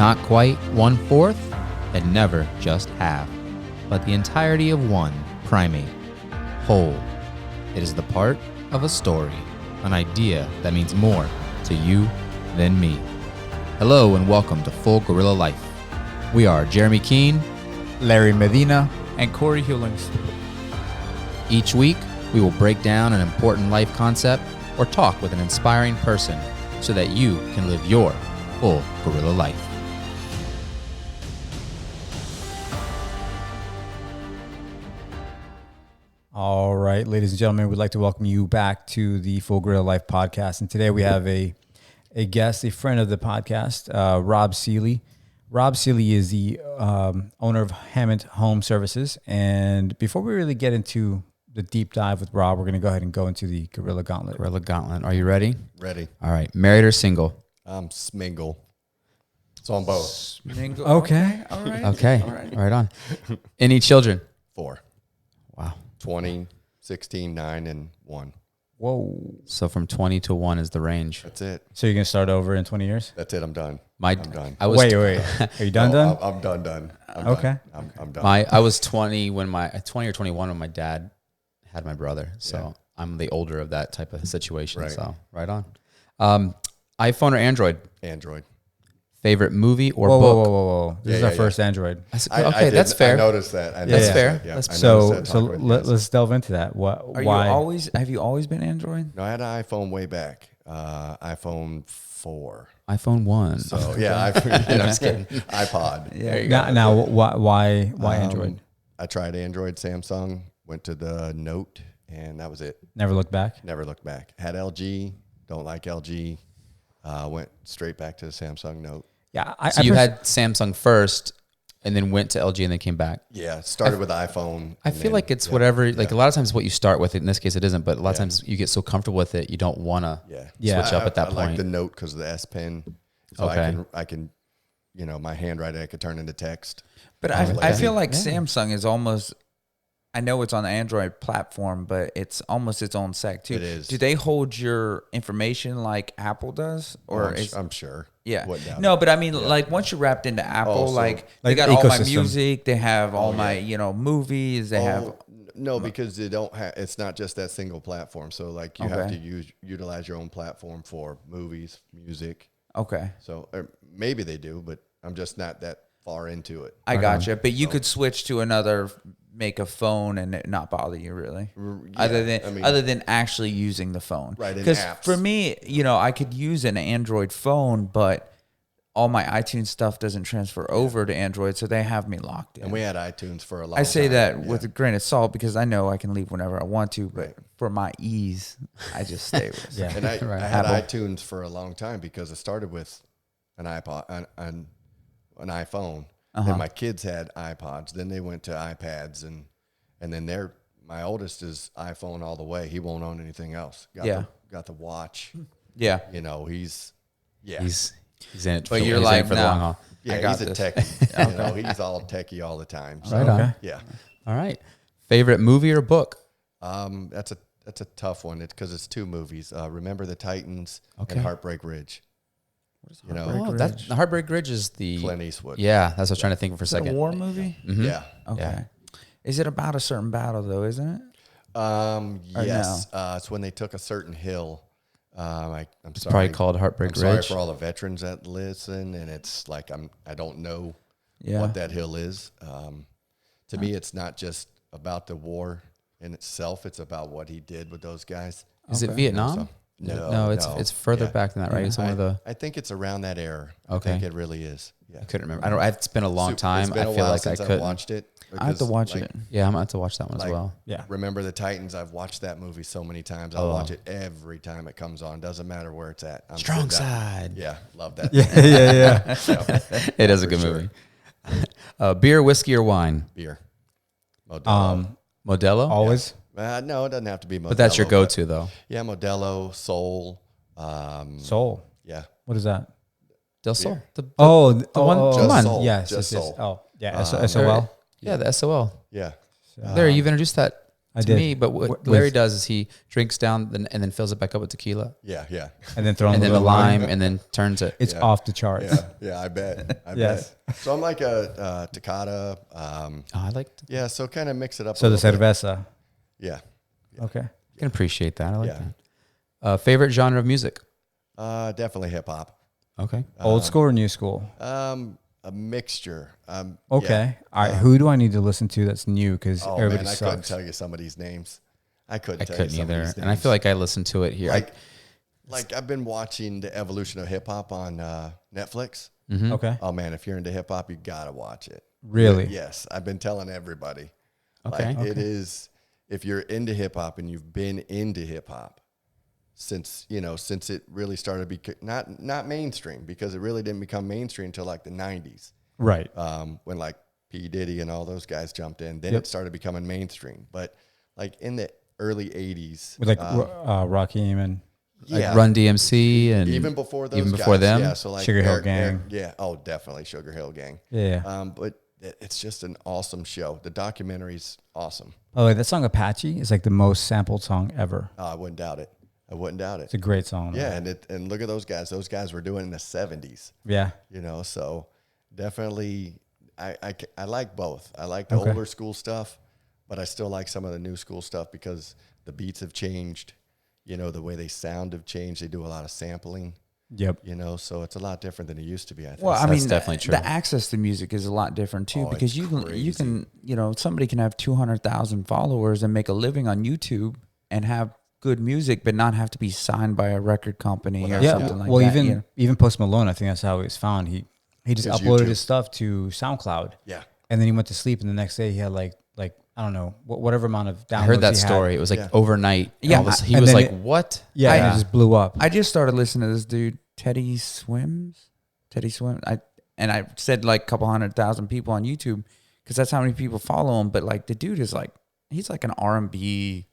Not quite 1/4, and never just half, but the entirety of one primate, whole. It is the part of a story, an idea that means more to you than me. Hello and welcome to Full Gorilla Life. We are Jeremy Keene, Larry Medina, and Corey Hewlings. Each week, we will break down an important life concept or talk with an inspiring person so that you can live your full gorilla life. All right, ladies and gentlemen, we'd like to welcome you back to the Full Gorilla Life podcast. And today we have a guest, a friend of the podcast, Rob Ceely. Rob Ceely is the owner of Hammond Home Services. And before we really get into the deep dive with Rob, we're going to go ahead and go into the Gorilla Gauntlet. Gorilla Gauntlet. Are you ready? Ready. All right. Married or single? I'm Smingle. It's on both. Smingle. Okay. All right. Okay. All right on. Any children? 4. Wow. 20, 16, 9, and 1. Whoa. So from 20 to 1 is the range. That's it. So you're going to start over in 20 years? That's it. I'm done. I'm done. Wait. Are you done? No, I'm done. Okay. I'm done. I was 20 or 21 when my dad had my brother. So Yeah. I'm the older of that type of situation. Right. So right on. iPhone or Android? Android. Favorite movie or Whoa, book? Whoa. This is our first Android. Okay, that's fair. I noticed that. That's fair. Yeah, That's I So noticed that. let's delve into that. Why? Have you always been Android? No, I had an iPhone way back. iPhone 4. iPhone 1. So yeah, I'm just kidding. iPod. Yeah. Now, why Android? I tried Android, Samsung, went to the Note, and that was it. Never looked back. Never looked back. Had LG. Don't like LG. Went straight back to the Samsung Note. Yeah. So you had Samsung first and then went to LG and then came back. Yeah, started with the iPhone. I feel like it's whatever, like a lot of times what you start with, in this case it isn't, but a lot of times you get so comfortable with it, you don't want to switch up at that I point. like the Note because of the S Pen. So I can, my handwriting I could turn into text. But I feel like Samsung is almost, I know it's on the Android platform, but it's almost its own sect too. It is. Do they hold your information like Apple does? Or I'm sure. Yeah. Wouldn't doubt No, it. but I mean, like once you're wrapped into Apple, so they got all my ecosystem. music, they have all my, movies, they have. No, because they don't have. It's not just that single platform. So like you have to utilize your own platform for movies, music. Okay. So or maybe they do, but I'm just not that far into it. I gotcha. But you could switch to another, make a phone and it not bother you really. Other than actually using the phone. Right, in Because apps. for me, I could use an Android phone, but all my iTunes stuff doesn't transfer over to Android, so they have me locked in. And we had iTunes for a long time. I say that with a grain of salt because I know I can leave whenever I want to, but for my ease, I just stay with it. And I had iTunes for a long time because I started with an iPod, an iPhone. Then my kids had iPods. Then they went to iPads, and then my oldest is iPhone all the way. He won't own anything else. Got the watch. Yeah. He's in it. But you're he's in like, it for the long haul. Yeah, he's a techie. He's all techie all the time. So, Right on. Yeah. All right. Favorite movie or book? That's a tough one. It's because it's 2 movies. Remember the Titans and Heartbreak Ridge. Heartbreak Ridge is the Clint Eastwood. Yeah, that's what I was trying to think of for a Is it second. a war movie? Mm-hmm. Yeah. Okay. Yeah. Is it about a certain battle though, isn't it? Yes. It's when they took a certain hill. I'm It's sorry. probably called Heartbreak I'm sorry Ridge. for all the veterans that listen, and it's like I don't know Yeah. what that hill is. To me, it's not just about the war in itself; it's about what he did with those guys. Is it Vietnam? So, No, it's further back than that, right? It's one of the. I think it's around that era. Okay. I think it really is. Yeah. I couldn't remember. It's been a long time. It's been I a feel while like I since couldn't. watched it. I have to because, watch like, it. Yeah, I'm going to have to watch that one as well. Yeah. Remember the Titans? I've watched that movie so many times. I'll watch it every time it comes on. Doesn't matter where it's at. I'm Strong sitting down. Side. Yeah, love that. Yeah. It is a good sure. movie. Beer, whiskey, or wine? Beer. Modelo. Modelo? Always. No, it doesn't have to be Modelo. But that's your go-to, though. Yeah, Modelo, Soul. Soul. Yeah. What is that? Del Sol. The one. Just Come on. Soul. Yes. Just yes. Soul. Oh, yeah. SOL. Yeah, the SOL. Yeah. There, you've introduced that I to did. me. But what Larry does is he drinks down and then fills it back up with tequila, Yeah, yeah, And then throw in and a then the little lime, and then turns it. It's Yeah. off the charts. yeah, yeah. I bet. I Yes. bet. So I'm like a Takata. Oh, I like. Yeah, so kind of mix it up. So a the little bit. cerveza. Yeah. Okay. I can appreciate that. I like Yeah. that. Favorite genre of music? Definitely hip hop. Okay. Old school or new school? A mixture. Okay. All right. Who do I need to listen to that's new? Because Oh everybody man, I couldn't sucks. tell you some of these names. I I couldn't couldn't some of either, these and I names. feel like I listened to it here. like I've been watching the evolution of hip hop on Netflix. Okay. Oh man, if you're into hip hop, you gotta watch it. Really? Yes, I've been telling everybody. Okay. Like, it is. If you're into hip hop and you've been into hip hop since it really started not mainstream, because it really didn't become mainstream until like the 90s. Right. When like P. Diddy and all those guys jumped in, then Yep. it started becoming mainstream. But like in the early 80s, With like Rakim and yeah, Run DMC and even before those even before guys, them? yeah. So like Sugar Hill Gang. yeah, oh definitely Sugar Hill Gang. yeah. But it's just an awesome show. The documentary's awesome. Oh, wait, that song Apache is like the most sampled song ever. I wouldn't doubt it. I wouldn't doubt it. It's a great song. Yeah, and look at those guys. Those guys were doing it in the 70s. Yeah. So definitely, I like both. I like the Okay. older school stuff, but I still like some of the new school stuff because the beats have changed. The way they sound have changed. They do a lot of sampling. Yep. So it's a lot different than it used to be. I think. Well, I That's mean, definitely true. The access to music is a lot different too, Oh, because it's you crazy. can, somebody can have 200,000 followers and make a living on YouTube and have good music, but not have to be signed by a record company or Yeah. something like Well, that. even Post Malone, I think that's how he was found. He just It's uploaded YouTube. his stuff to SoundCloud. Yeah. And then he went to sleep, and the next day he had like I don't know whatever amount of downloads. I heard that he had. story. It was like Yeah. overnight. Yeah, All of a sudden- he and was then like, it- "What?" Yeah, and it just blew up. I just started listening to this dude, Teddy Swims. I said like a couple 100,000 people on YouTube because that's how many people follow him. But like the dude is like, he's like an R&B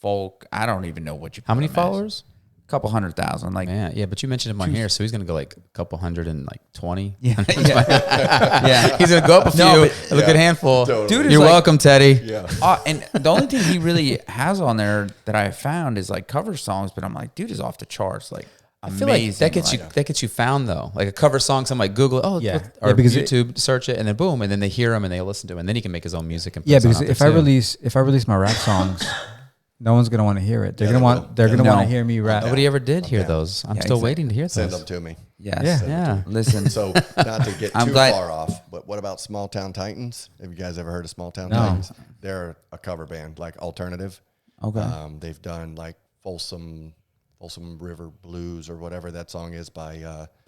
folk. I don't even know what you. How put many him as. followers? Couple 100,000. Like Man, yeah, but you mentioned him on here, so he's gonna go like a couple hundred and like 20. yeah, yeah. He's gonna go up a few, No, a good handful. Totally. Dude is You're like- welcome, Teddy. Yeah. And the only thing he really has on there that I found is like cover songs. But I'm like, dude is off the charts. Like I amazing. feel like that gets you found though, like a cover song. Some like Google, Yeah. or Yeah, because YouTube, search it, and then boom, and then they hear him and they listen to him, and then he can make his own music. And put Yeah, his own because out there if I too. release my rap songs, no one's gonna want to hear it. They're Yeah, gonna they want will. they're gonna No. want to hear me rap. Nobody ever did hear Yeah. those. I'm Yeah, still exactly. waiting to hear Send those. them to me. Yes. Yeah. Yeah. Listen. So not to get I'm too glad- far off, but what about Small Town Titans? Have you guys ever heard of Small Town No. Titans? They're a cover band, like alternative. Okay. They've done like Folsom River Blues or whatever that song is by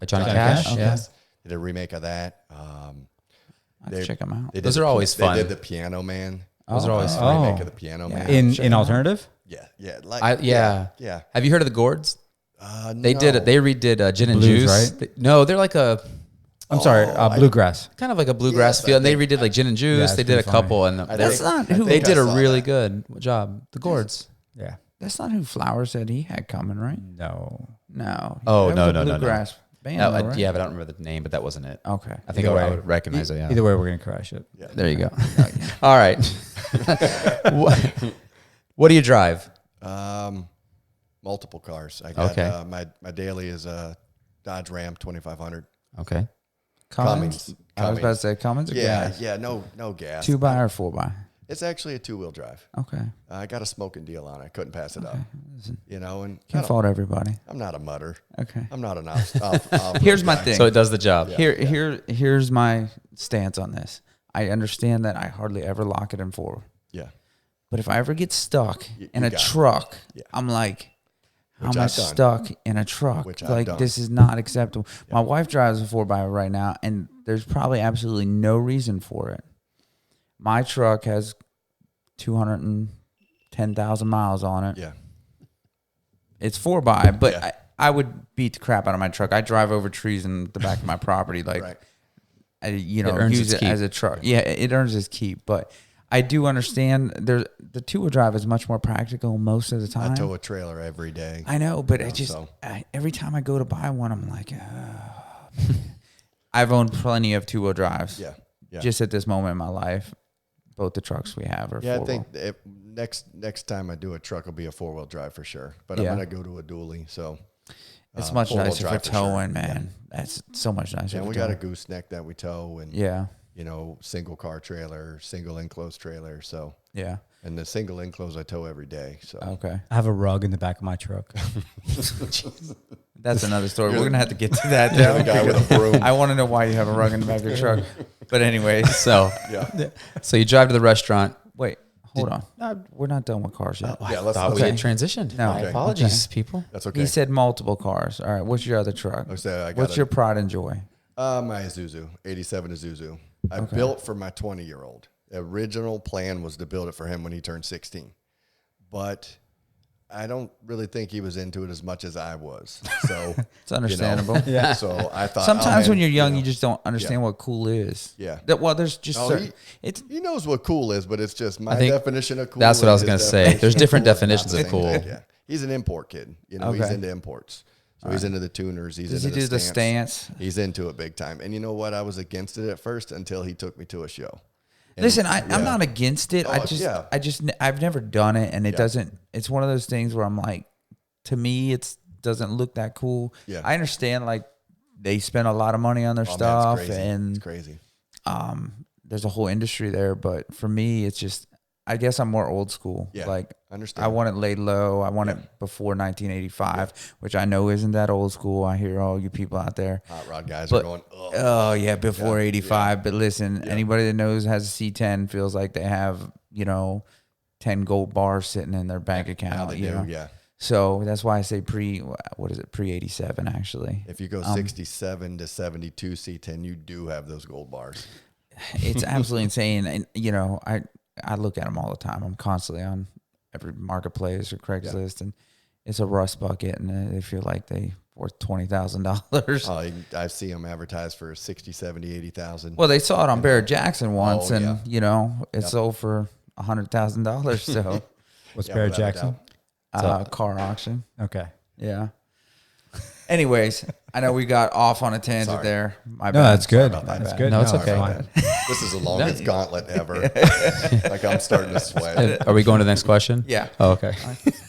Johnny Cash? Cash? Yeah. Yes, they did a remake of that. I have they- to check them out. They Those did are the- always fun. They did the Piano Man. Those are always A fun. remake Oh. of the Piano Yeah. Man. in alternative. Yeah, like Yeah. Have you heard of the Gourds? They no. did it. They redid Gin and Blues, Juice. right? No, they're like a I'm sorry, bluegrass. kind of like a bluegrass Yes, I feel. And they think- redid like Gin and Juice. Yeah, it's they did a pretty funny. couple, and That's not who- they think did I a saw really that. good job. The Gourds. Yeah. That's not who Flower said he had coming, right? No. No. Oh, That no, was a no, no, no. bluegrass band, No, though, right? yeah, but I don't remember the name, but that wasn't it. Okay. I think Either I way. would recognize it. Yeah. Either way, we're gonna crash it. Yeah. There you go. All right. what do you drive? Multiple cars. I got Okay. my daily is a Dodge Ram 2500. Okay. Cummins. I was about to say Cummins or gas? Yeah, no gas. 2x or 4x? It's actually a 2-wheel drive. Okay. I got a smoking deal on it. I couldn't pass it up. And I Can't fault everybody. I'm not a mutter. Okay. I'm not an off Here's my thing. So it does the job. Here's my stance on this. I understand that I hardly ever lock it in forward. Yeah. But if I ever get stuck in you a got it. I'm Yeah. I'm like, how Which am I I've done. stuck in a truck? Which I've Like, done. this is not acceptable. My wife drives a 4x right now, and there's probably absolutely no reason for it. My truck has 210,000 miles on it. Yeah. It's 4x, but Yeah. I would beat the crap out of my truck. I drive over trees in the back of my property, like, Right. earns use its it keep. as a truck. Yeah, it earns its keep. But I do understand the 2-wheel drive is much more practical most of the time. I tow a trailer every day. I know, but So- every time I go to buy one, I'm like, I've owned plenty of 2-wheel drives. Yeah. Yeah. Just at this moment in my life. both the trucks we have are Yeah, I four-wheel. think next time I do a truck, will be a 4-wheel drive for sure. But Yeah. I'm gonna go to a dually. So It's much 4-wheel nicer for drive sure. towing, man. That's so much nicer. And for we got a towing. gooseneck that we tow, and Yeah, single car trailer, single enclosed trailer. So yeah. and the single enclosed I tow every day. So Okay, I have a rug in the back of my truck. that's another story. We're gonna have to get to that. you're the guy with a broom. I want to know why you have a rug in the back of your truck. But anyways, So, Yeah. so you drive to the restaurant. wait, hold on. No, we're not done with cars yet. Yeah, let's Thought let's- we had transitioned. No. My Okay. apologies, people. That's okay. He said multiple cars. All right, what's your other truck? I said I got What's your pride and joy? my Isuzu, 87 Isuzu. I built for my 20-year-old. The original plan was to build it for him when he turned 16. But I don't really think he was into it as much as I was. So It's understandable. Yeah. So I thought Sometimes man, when you're young, know, you just don't understand what cool is. Yeah. Well, there's just Oh, certain, it's he knows what cool is, but it's just my think definition of cool. that's what I was and gonna his say. definition There's of different cool is not definitions the of same cool. thing. Yeah. He's an import kid. He's Okay. into imports. So he's into the tuners. He's does he into do the stance? He's into it big time. And you know what? I was against it at first until he took me to a show. And Listen, I'm not against it. Oh, I've never done it, and it doesn't. It's one of those things where I'm like, to me, it doesn't look that cool. Yeah. I understand, like they spend a lot of money on their Oh, man, stuff, it's crazy. and it's crazy. there's a whole industry there. But for me, it's just, I guess I'm more old school. Yeah, Like understand. I want it laid low. I want it before 1985, which I know isn't that old school. I hear all you people out there. Hot rod guys But- are going, ugh. Oh yeah, before 85. But listen, anybody that knows has a C10 feels like they have 10 gold bars sitting in their bank account. Now they you do, know? yeah. So that's why I say pre 87 actually. If you go 67 to 72 C10, you do have those gold bars. It's absolutely insane. And I look at them all the time. I'm constantly on every marketplace or Craigslist, and it's a rust bucket, and they feel like they worth $20,000. Oh, I see them advertised for 60, 70, 80,000. Well, they saw it on Barrett Jackson once, Oh, and yeah. it sold for $100,000. So What's Yeah, Barrett without a Jackson? doubt. car auction. Okay. Yeah. Anyways, I know we got off on a tangent Sorry. there. My No, bad. that's good. about that. That's Bad. good. No, it's okay. fine. This is the longest gauntlet ever. Like I'm starting to sweat. Are we going to the next question? Yeah. Oh, okay.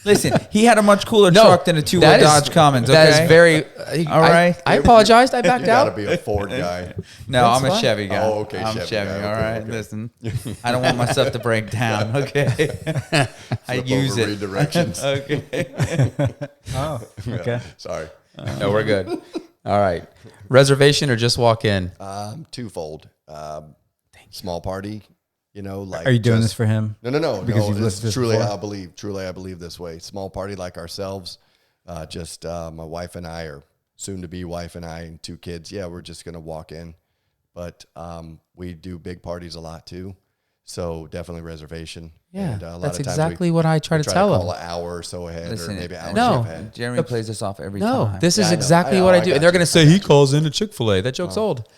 Listen, he had a much cooler truck than a two-wheel that is- Dodge Commons. That okay? is very. All right. I apologized. I backed You got to out. be a Ford guy. No, That's I'm a fine. Chevy guy. Oh, okay, I'm Chevy Chevy. guy. All Okay, right. okay. Listen, I don't want my stuff to break down. Okay. I Flip use over it. redirections. Okay. Oh, okay. Sorry. No, we're good. All right. Reservation or just walk in? Twofold. Small party. Like Are you doing just- this for him? No. Because you've This listed is this truly before? how I believe. Truly, I believe this way. Small party like ourselves. Just my wife and I, or soon to be wife and I, and 2 kids. Yeah, we're just gonna walk in, but we do big parties a lot too. So definitely reservation. Yeah, and, a lot that's of times exactly what I try to try tell to them. call an hour or so ahead, Listen, or maybe hour no. ahead. Jeremy plays this off every No, time. this is I know. exactly I know. what I I do. got And they're you. going to say he calls in a Chick-fil-A. That joke's old.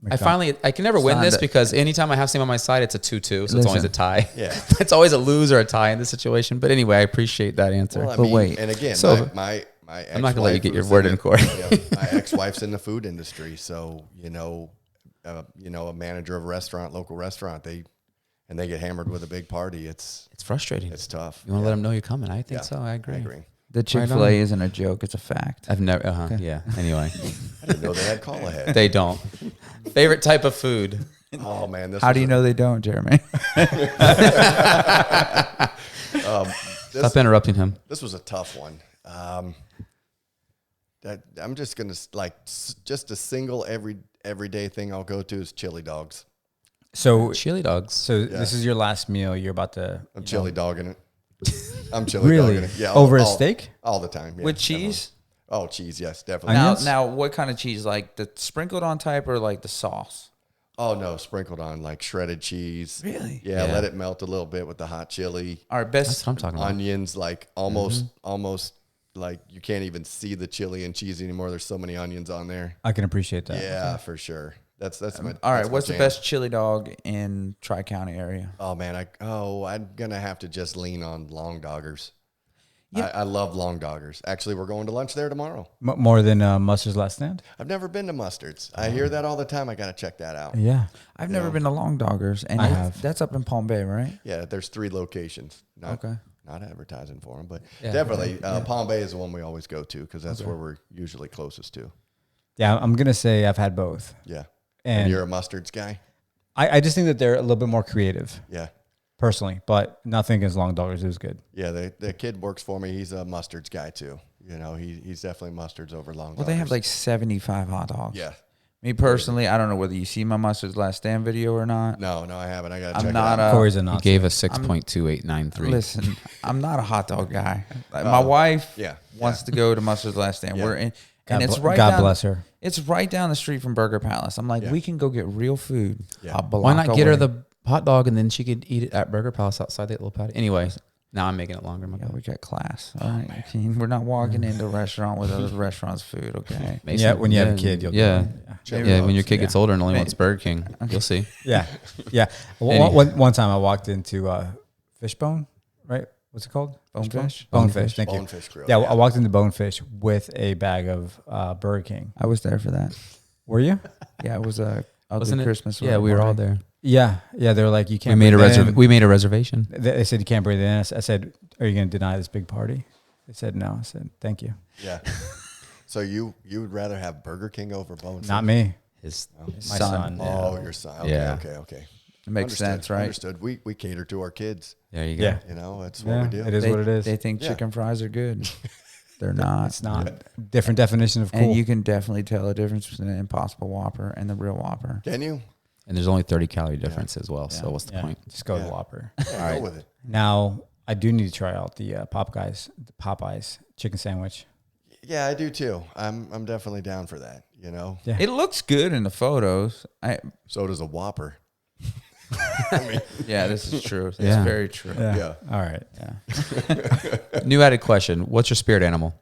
McDonald's. I can never win Signed this it. because anytime I have someone on my side, it's a 2-2. So it's always Listen. a tie. Yeah. It's always a lose or a tie in this situation. But anyway, I appreciate that answer. Well, I But mean, wait. and again, So- my ex-wife I'm not gonna let you get your who's word in court. My ex-wife's in the food industry, so a manager of a restaurant, local restaurant, they get hammered with a big party. It's frustrating. It's tough. You want to let them know you're coming. I think Yeah. so. I agree. I agree. The Chick-fil-A isn't a joke. It's a fact. I've never. Yeah. Anyway, I didn't know they had call ahead. they don't. Favorite type of food? Oh man, this How do you know they don't, Jeremy? Stop interrupting him. This was a tough one. I'm just gonna just a single everyday thing I'll go to is chili dogs. So, Chili dogs. so this is your last meal. You're about to. I'm chili dogging it. I'm chili Really? dogging it. Yeah, Over a steak? all the time. Yeah, With definitely. cheese? Oh, cheese, yes, definitely. Onions? Now, what kind of cheese? Like the sprinkled on type or like the sauce? Oh no, sprinkled on like shredded cheese. Really? Yeah, Yeah. let it melt a little bit with the hot chili. Our That's best. what I'm talking about. Onions, like almost like you can't even see the chili and cheese anymore. There's so many onions on there. I can appreciate that. Yeah, for sure. That's my. All right. that's my What's the jam. best chili dog in Tri-County area? Oh man, I'm gonna have to just lean on long doggers. I love Long Doggers. Actually, we're going to lunch there tomorrow. More than Mustard's Last Stand? I've never been to Mustard's. I hear that all the time. I got to check that out. Yeah. I've never been to Long Doggers, and I have. that's up in Palm Bay, right? Yeah, there's 3 locations. Okay. Not advertising for them, but definitely Palm Bay is the one we always go to because that's where we're usually closest to. Yeah, I'm going to say I've had both. Yeah. And And you're a Mustard's guy? I just think that they're a little bit more creative, Yeah. personally, but nothing against Long Doggers. It was good. Yeah, the kid works for me. He's a Mustard's guy too. You know, he's definitely Mustards over Long Doggers. Well, they have like 75 hot dogs. Yeah. Me personally, I don't know whether you see my Mustard's Last Stand video or not. No, I haven't. I got to I'm check not it out. Corey's a He Nazi. gave us 6.2893. Listen, I'm not a hot dog guy. Like, my wife Yeah. wants to go to Mustard's Last Stand. Yeah. We're in, God and it's bl- right God down, bless her. It's right down the street from Burger Palace. I'm like, Yeah. we can go get real food. Yeah. A block Why not get her away. the hot dog and then she could eat it at Burger Palace outside that little patio? Anyway, now I'm making it longer. My Yeah, bad. we got class. All right, We're not walking into a restaurant with other restaurants' food. Okay. Mason, Yeah, when you have a kid, you'll yeah. do it. Yeah, when your kid gets older and only Maybe. wants Burger King, you'll see. Yeah. Yeah. Any- One time I walked into Fishbone, right? What's it called? Bonefish? Bonefish. Thank you. Bonefish Grill. Yeah, I walked into Bonefish with a bag of Burger King. I was there for that. Were you? Yeah, it was a ugly Wasn't it? Christmas. Yeah, we were all there. Yeah. Yeah. They were like, you We can't. made a breathe in. We made a reservation. They said you can't breathe in. I said, are you going to deny this big party? They said no. I said, thank you. Yeah. So you would rather have Burger King over Bonefish? Not me. His My Son. son. Oh, your son. Okay, Yeah. okay. It makes Understood, sense, right? Understood. We cater to our kids. There you go. Yeah. You know, that's Yeah, what we do. it is what it is. They think Yeah. chicken fries are good. They're not. It's not. Different definition of cool. And you can definitely tell the difference between an Impossible Whopper and the real Whopper. Can you? And there's only 30 calorie difference as well. So what's the Yeah. point? Just go Yeah. to Whopper. Yeah, go with it. Now, I do need to try out the Popeyes chicken sandwich. Yeah, I do too. I'm definitely down for that. You know, Yeah. It looks good in the photos. so does a Whopper. Yeah, this is true. It's Yeah. very true. Yeah. All right. Yeah. New added question. What's your spirit animal?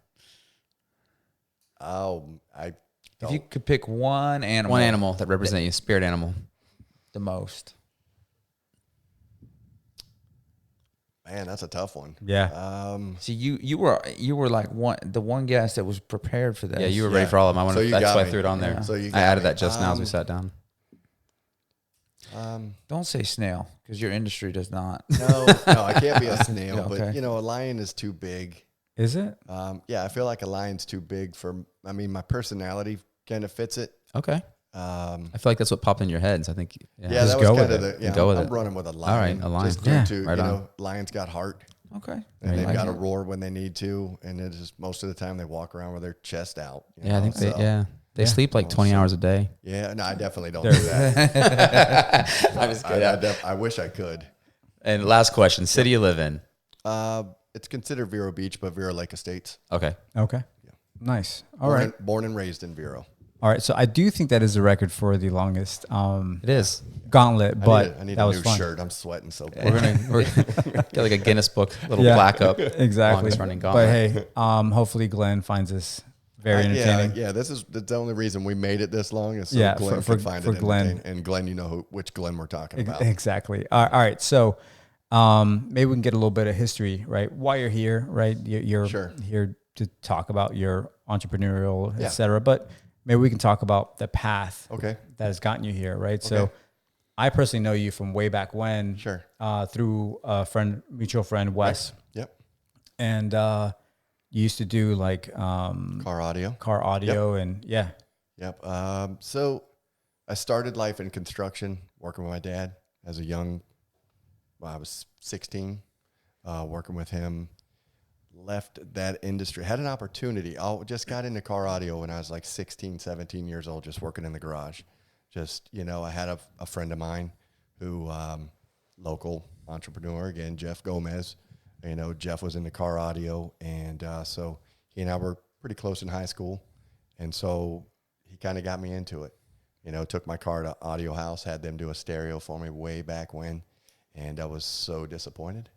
If you could pick one animal. One animal that represents you, spirit animal. The most. Man, that's a tough one. Yeah. See, you were like the one guest that was prepared for this. Yeah, you were ready for all of them. So you that's got why I me. threw it on there. Yeah. So you I got added me. that just now as we sat down. Don't say snail because your industry does not. No, I can't be a snail. Yeah, okay. But you know, a lion is too big. Is it? Yeah, I feel like a lion's too big for. I mean, my personality kind of fits it. Okay. I I feel like that's what popped in your head. So I think, yeah, Just that was go kind with of it. the. Yeah, Go with I'm it. running with a lion. right, a lion. Just due Yeah, to right you on. know, lions got heart. Okay. And they've like got to it. roar when they need to, and it is most of the time they walk around with their chest out. you yeah, I know, think they, so- they sleep like 20 hours a day. Yeah, no, I definitely don't do that. I'm just kidding. I wish I could. And last question: city you live in? It's considered Vero Beach, but Vero Lake Estates. Okay. Okay. Nice. All right. Born and raised in Vero. All right. So I do think that is the record for the longest It is. gauntlet, but I need that a was new fun. shirt. I'm sweating so bad. We're gonna get like a Guinness book little Yeah. plaque up. Exactly. Longest running But gauntlet. hey, hopefully Glenn finds this very entertaining. Yeah. That's the only reason we made it this long is so Yeah, Glenn for could find for it Glenn. entertaining. And Glenn, you know which Glenn we're talking about. Exactly. All right. So maybe we can get a little bit of history, right? Why you're here, right? You're Sure. here to talk about your entrepreneurial, Yeah. et cetera. But maybe we can talk about the path Okay. that has gotten you here, right? So Okay. I personally know you from way back when, Sure. through a mutual friend, Wes, Yep. and you used to do like Car audio. car audio, and yeah, Yep. So I started life in construction, working with my dad as a young. Well, I was 16, working with him. Left that industry, had an opportunity. I just got into car audio when I was like 16, 17 years old, just working in the garage. Just, you know, I had a friend of mine who, local entrepreneur, again, Jeff Gomez. You know, Jeff was into car audio. And so he and I were pretty close in high school. And so he kind of got me into it. You know, took my car to Audio House, had them do a stereo for me way back when. And I was so disappointed.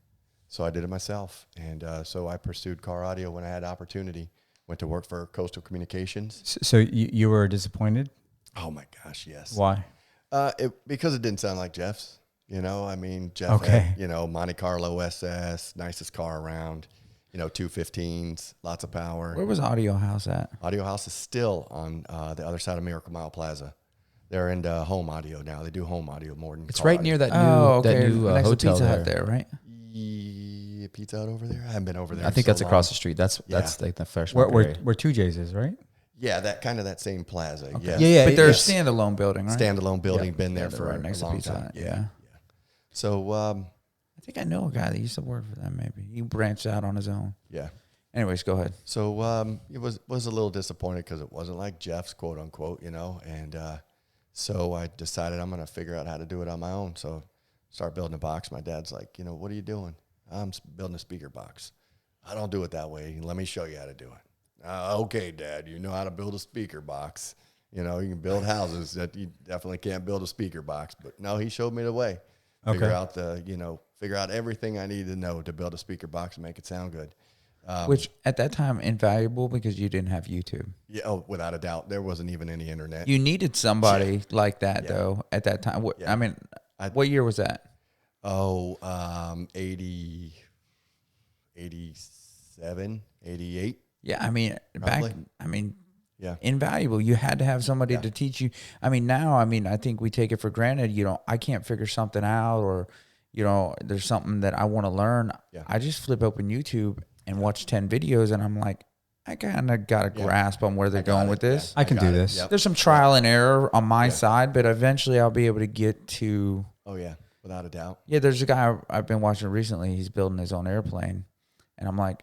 So I did it myself. And so I pursued car audio when I had opportunity. Went to work for Coastal Communications. so you were disappointed. Oh my gosh, yes. Why? Because it didn't sound like Jeff's. You know, I mean, Jeff Okay. had, you know, Monte Carlo SS, nicest car around. 215s, lots of power. Where was Audio House at? Audio House is still on the other side of Miracle Mile Plaza. They're into home audio now. They do home audio more than It's car right audio. near that new Next to hotel Pizza there. Hut there, right? Yeah, Pizza Hut over there. I haven't been over there. I think in that's so across long. the street. That's like the fresh Where, market area. where 2J's is, right? Yeah, that same plaza. Yes. Yeah, But they're a yes. standalone building, right? Standalone building. Been there they're for right next a to long Pizza time. Hut, yeah. So I think I know a guy that used to work for them. Maybe he branched out on his own. yeah. Anyways, go ahead. So it was a little disappointed because it wasn't like Jeff's, quote unquote, and so I decided I'm going to figure out how to do it on my own. So start building a box. My dad's like, what are you doing? I'm building a speaker box. I don't do it that way. Let me show you how to do it. Okay, Dad, you know how to build a speaker box. You can build houses. That you definitely can't build a speaker box. But no, he showed me the way. Figure out everything I needed to know to build a speaker box and make it sound good. Which at that time invaluable because you didn't have YouTube. Yeah, without a doubt, there wasn't even any internet. You needed somebody like that though at that time. What, Yeah. I mean, what year was that? 80, 87, 88. Yeah, I mean Probably. Yeah. invaluable. You had to have somebody to teach you. I mean, now, I think we take it for granted. I can't figure something out, or there's something that I want to learn. Yeah. I just flip open YouTube and watch 10 videos, and I'm like, I kind of got a grasp on where they're going with this. I can do this. Yep. There's some trial and error on my side, but eventually I'll be able to get to. Oh, yeah, without a doubt. Yeah, there's a guy I've been watching recently. He's building his own airplane, and I'm like,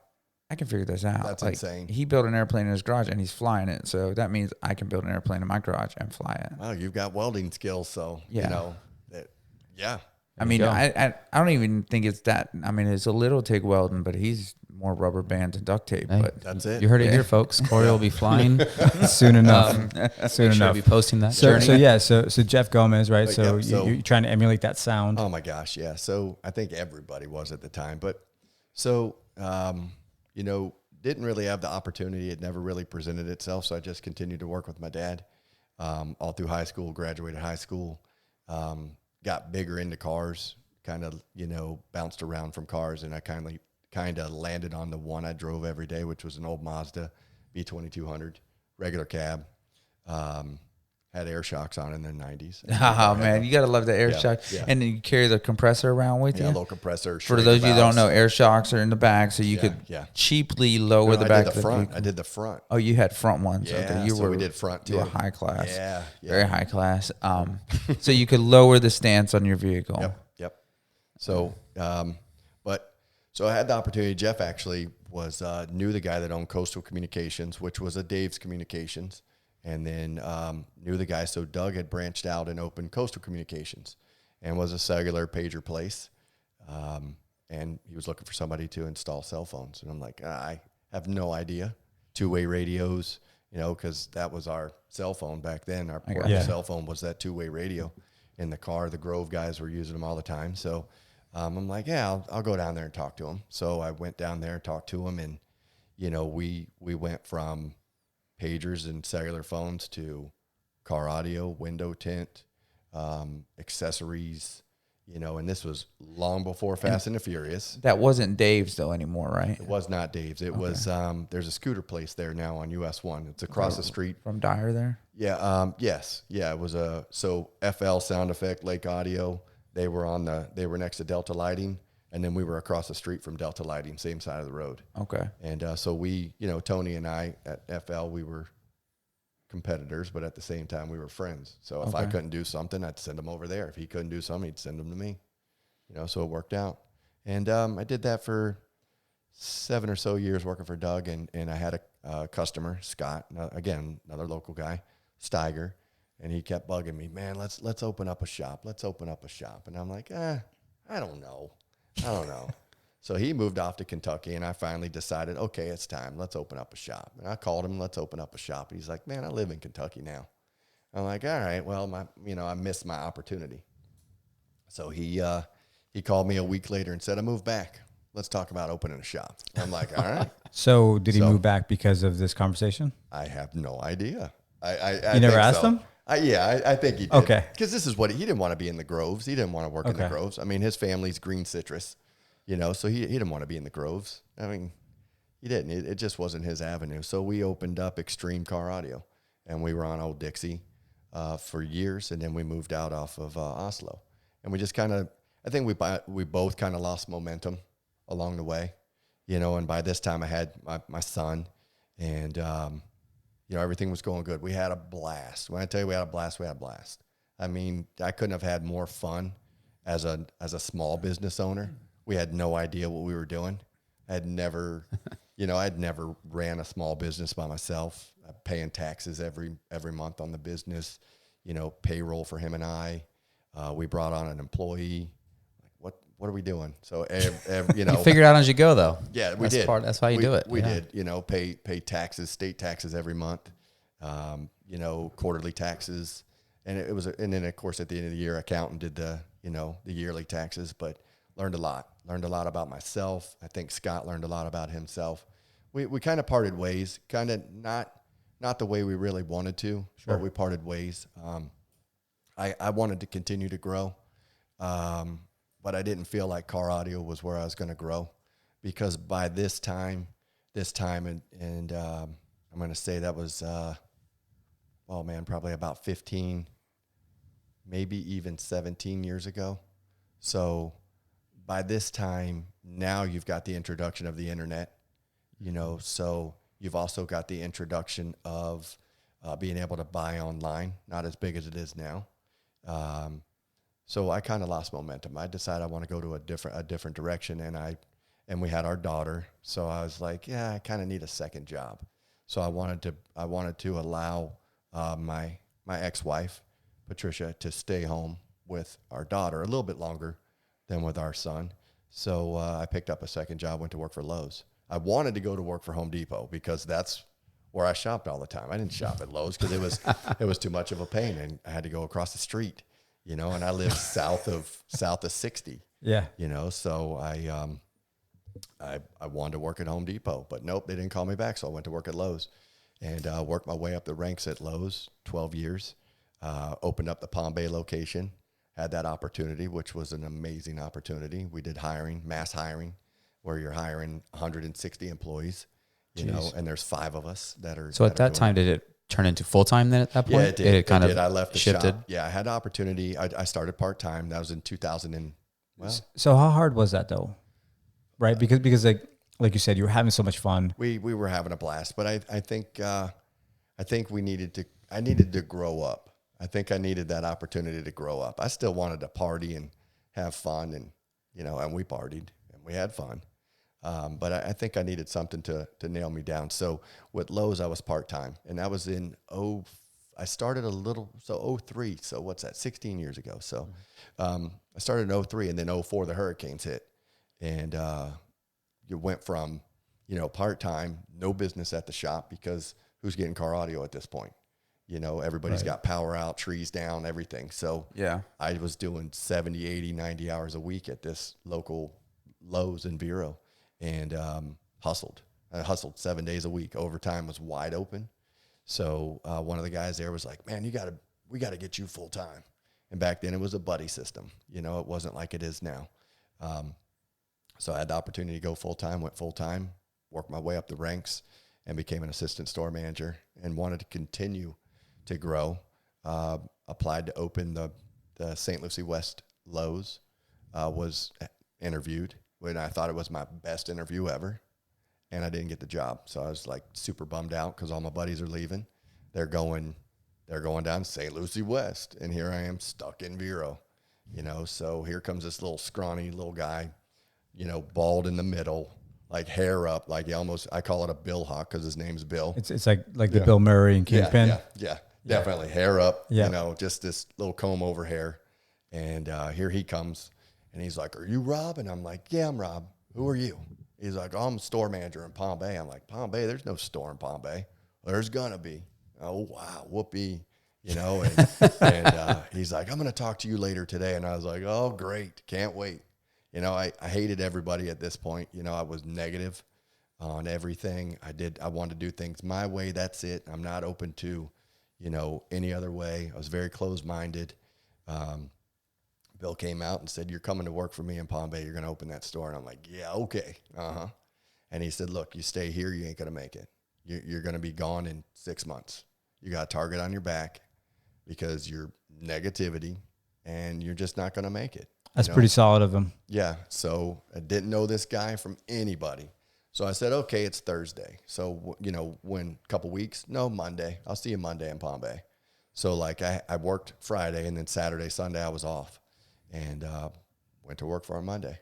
I can figure this out. That's like, insane. He built an airplane in his garage, and he's flying it. So that means I can build an airplane in my garage and fly it. Well, you've got welding skills, so, Yeah. yeah. I mean, go. I don't even think it's that. I mean, it's a little TIG welding, but he's more rubber bands and duct tape. Hey, But That's it. You heard it here, folks. Corey will be flying Soon enough. Soon Make sure to enough. be posting that So, journey. so Jeff Gomez, right? But, So, yep, so- you're trying to emulate that sound. Oh, my gosh, yeah. So I think everybody was at the time. But so, didn't really have the opportunity. It never really presented itself. So I just continued to work with my dad all through high school, graduated high school, got bigger into cars, kind of, bounced around from cars. And I kind of landed on the one I drove every day, which was an old Mazda B2200, regular cab. Had air shocks on in the 90s. oh man, you gotta love the air Yeah, shock. yeah. And then you carry the compressor around with Yeah, you. low compressor. For those of you that don't know, air shocks are in the back, so you Yeah, could yeah. cheaply lower the I back did of the front. vehicle. I did the front. Oh, you had front ones. Yeah, okay. so we did front You were too. high class. Yeah, yeah. Very high class. So you could lower the stance on your vehicle. Yep. So, so I had the opportunity. Jeff actually knew the guy that owned Coastal Communications, which was a Dave's Communications, and then knew the guy. So Doug had branched out and opened Coastal Communications, and was a cellular pager place, and he was looking for somebody to install cell phones. And I'm like, I have no idea. Two-way radios, because that was our cell phone back then. Our portable cell phone was that two-way radio in the car. The Grove guys were using them all the time. So I'm like, yeah, I'll go down there and talk to him. So I went down there and talked to him, and we went from pagers and cellular phones to car audio, window tint, accessories, and this was long before Fast and the Furious. That wasn't Dave's though anymore, right? It was not Dave's. It was, there's a scooter place there now on US 1. It's across the street. From Dyer there. Yeah. Yes. Yeah. It was so FL Sound Effect, Lake Audio. They were next to Delta Lighting. And then we were across the street from Delta Lighting, same side of the road. Okay. And so we, Tony and I at FL, we were competitors, but at the same time we were friends. So if I couldn't do something, I'd send him over there. If he couldn't do something, he'd send him to me. So it worked out. And I did that for 7 or so years working for Doug, and I had a customer, Scott, again, another local guy, Steiger, and he kept bugging me, man, let's open up a shop. Let's open up a shop. And I'm like, I don't know. So he moved off to Kentucky, and I finally decided, okay, it's time. Let's open up a shop. And I called him, let's open up a shop. He's like, man, I live in Kentucky now. I'm like, all right, well, I missed my opportunity. So he called me a week later and said, I moved back. Let's talk about opening a shop. I'm like, all right. So did he move back because of this conversation? I have no idea. You never asked him? I think he did. Okay. Because this is what he didn't want to be in the Groves. He didn't want to work in the Groves. I mean, his family's green citrus, so he didn't want to be in the Groves. I mean, He didn't. It just wasn't his avenue. So we opened up Extreme Car Audio, and we were on Old Dixie for years, and then we moved out off of Oslo. And we just kind of, I think we both kind of lost momentum along the way, you know, and by this time I had my son, and, you know, everything was going good. We had a blast. When I tell you we had a blast, we had a blast. I mean, I couldn't have had more fun as a small business owner. We had no idea what we were doing. I had never, you know, I'd never ran a small business by myself, paying taxes every month on the business, you know, payroll for him and I. We brought on an employee. Like, what are we doing? So, you know, You figured out as you go, though. yeah, we did. That's how you do it. We did, you know, pay taxes, state taxes every month, you know, quarterly taxes. And and then of course at the end of the year, accountant did the yearly taxes, but learned a lot about myself. I think Scott learned a lot about himself. We kind of parted ways, kind of not the way we really wanted to, but we parted ways. I wanted to continue to grow, but I didn't feel like car audio was where I was going to grow, because by this time, and I'm going to say that was, probably about 15, maybe even 17 years ago. So by this time, now you've got the introduction of the internet, you know, so you've also got the introduction of being able to buy online, not as big as it is now. So I kind of lost momentum. I decided I want to go to a different direction, and we had our daughter. So I was like, yeah, I kind of need a second job. So I wanted to allow my ex-wife, Patricia, to stay home with our daughter a little bit longer than with our son. So I picked up a second job, went to work for Lowe's. I wanted to go to work for Home Depot because that's where I shopped all the time. I didn't shop at Lowe's because it was too much of a pain, and I had to go across the street, you know, and I live south of 60. Yeah. You know, so I wanted to work at Home Depot, but nope, they didn't call me back. So I went to work at Lowe's and worked my way up the ranks at Lowe's, 12 years, opened up the Palm Bay location, had that opportunity, which was an amazing opportunity. We did mass hiring, where you're hiring 160 employees, you know, and there's 5 of us that are. So at that time, did it turn into full-time then at that point? Yeah, it did. It kind of I left the shifted. shop. Yeah, I had the opportunity. I started part-time. That was in 2000 So how hard was that though? Right? Because like you said, you were having so much fun. We were having a blast, but I think I needed to grow up. I think I needed that opportunity to grow up. I still wanted to party and have fun, and, you know, and we partied and we had fun. But I think I needed something to nail me down. So with Lowe's, I was part-time, and that was I started 03. So what's that? 16 years ago. So, I started in 03, and then 04, the hurricanes hit, and, you went from, you know, part-time, no business at the shop, because who's getting car audio at this point? You know, everybody's got power out, trees down, everything. So Yeah. I was doing 70, 80, 90 hours a week at this local Lowe's in Vero, and hustled. I hustled 7 days a week. Overtime was wide open. So one of the guys there was like, man, we got to get you full time. And back then it was a buddy system. You know, it wasn't like it is now. So I had the opportunity to go full time, went full time, worked my way up the ranks, and became an assistant store manager, and wanted to continue to grow. Applied to open the St. Lucie West Lowe's, was interviewed when I thought it was my best interview ever, and I didn't get the job. So I was like super bummed out because all my buddies are leaving. They're going down St. Lucie West, and here I am stuck in Vero, you know. So here comes this little scrawny little guy, you know, bald in the middle, like hair up, like I call it a Bill Hawk because his name's Bill. It's like the Bill Murray and Kingpin. Yeah, definitely hair up, Yeah. you know, just this little comb over hair. And here he comes, and he's like, "Are you Rob?" And I'm like, "Yeah, I'm Rob. Who are you?" He's like, "Oh, I'm a store manager in Palm Bay." I'm like, "Palm Bay? There's no store in Palm Bay." "There's gonna be." "Oh, wow, whoopee." You know, and he's like, "I'm going to talk to you later today." And I was like, "Oh, great. Can't wait." You know, I hated everybody at this point. You know, I was negative on everything. I wanted to do things my way. That's it. I'm not open to, you know, any other way. I was very closed-minded. Bill came out and said, "You're coming to work for me in Palm Bay. You're going to open that store." And I'm like, "Yeah, okay. Uh-huh." And he said, look, you stay here, you ain't going to make it. You're going to be gone in 6 months. You got a target on your back because you're negativity and you're just not going to make it. That's pretty solid of him. Yeah. So I didn't know this guy from anybody. So I said, okay, it's Thursday. So, when a couple weeks? No, Monday. I'll see you Monday in Palm Bay. So like I worked Friday and then Saturday, Sunday I was off and went to work for him Monday,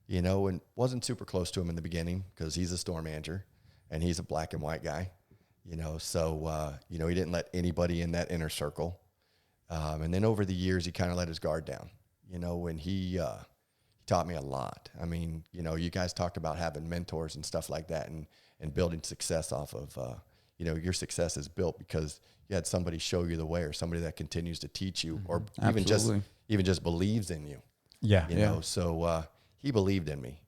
and wasn't super close to him in the beginning because he's a store manager and he's a black and white guy, so, he didn't let anybody in that inner circle. And then over the years, he kind of let his guard down, and he taught me a lot. I mean, you guys talked about having mentors and stuff like that and building success off of, your success is built because you had somebody show you the way or somebody that continues to teach you or even just believes in you. Yeah. So he believed in me,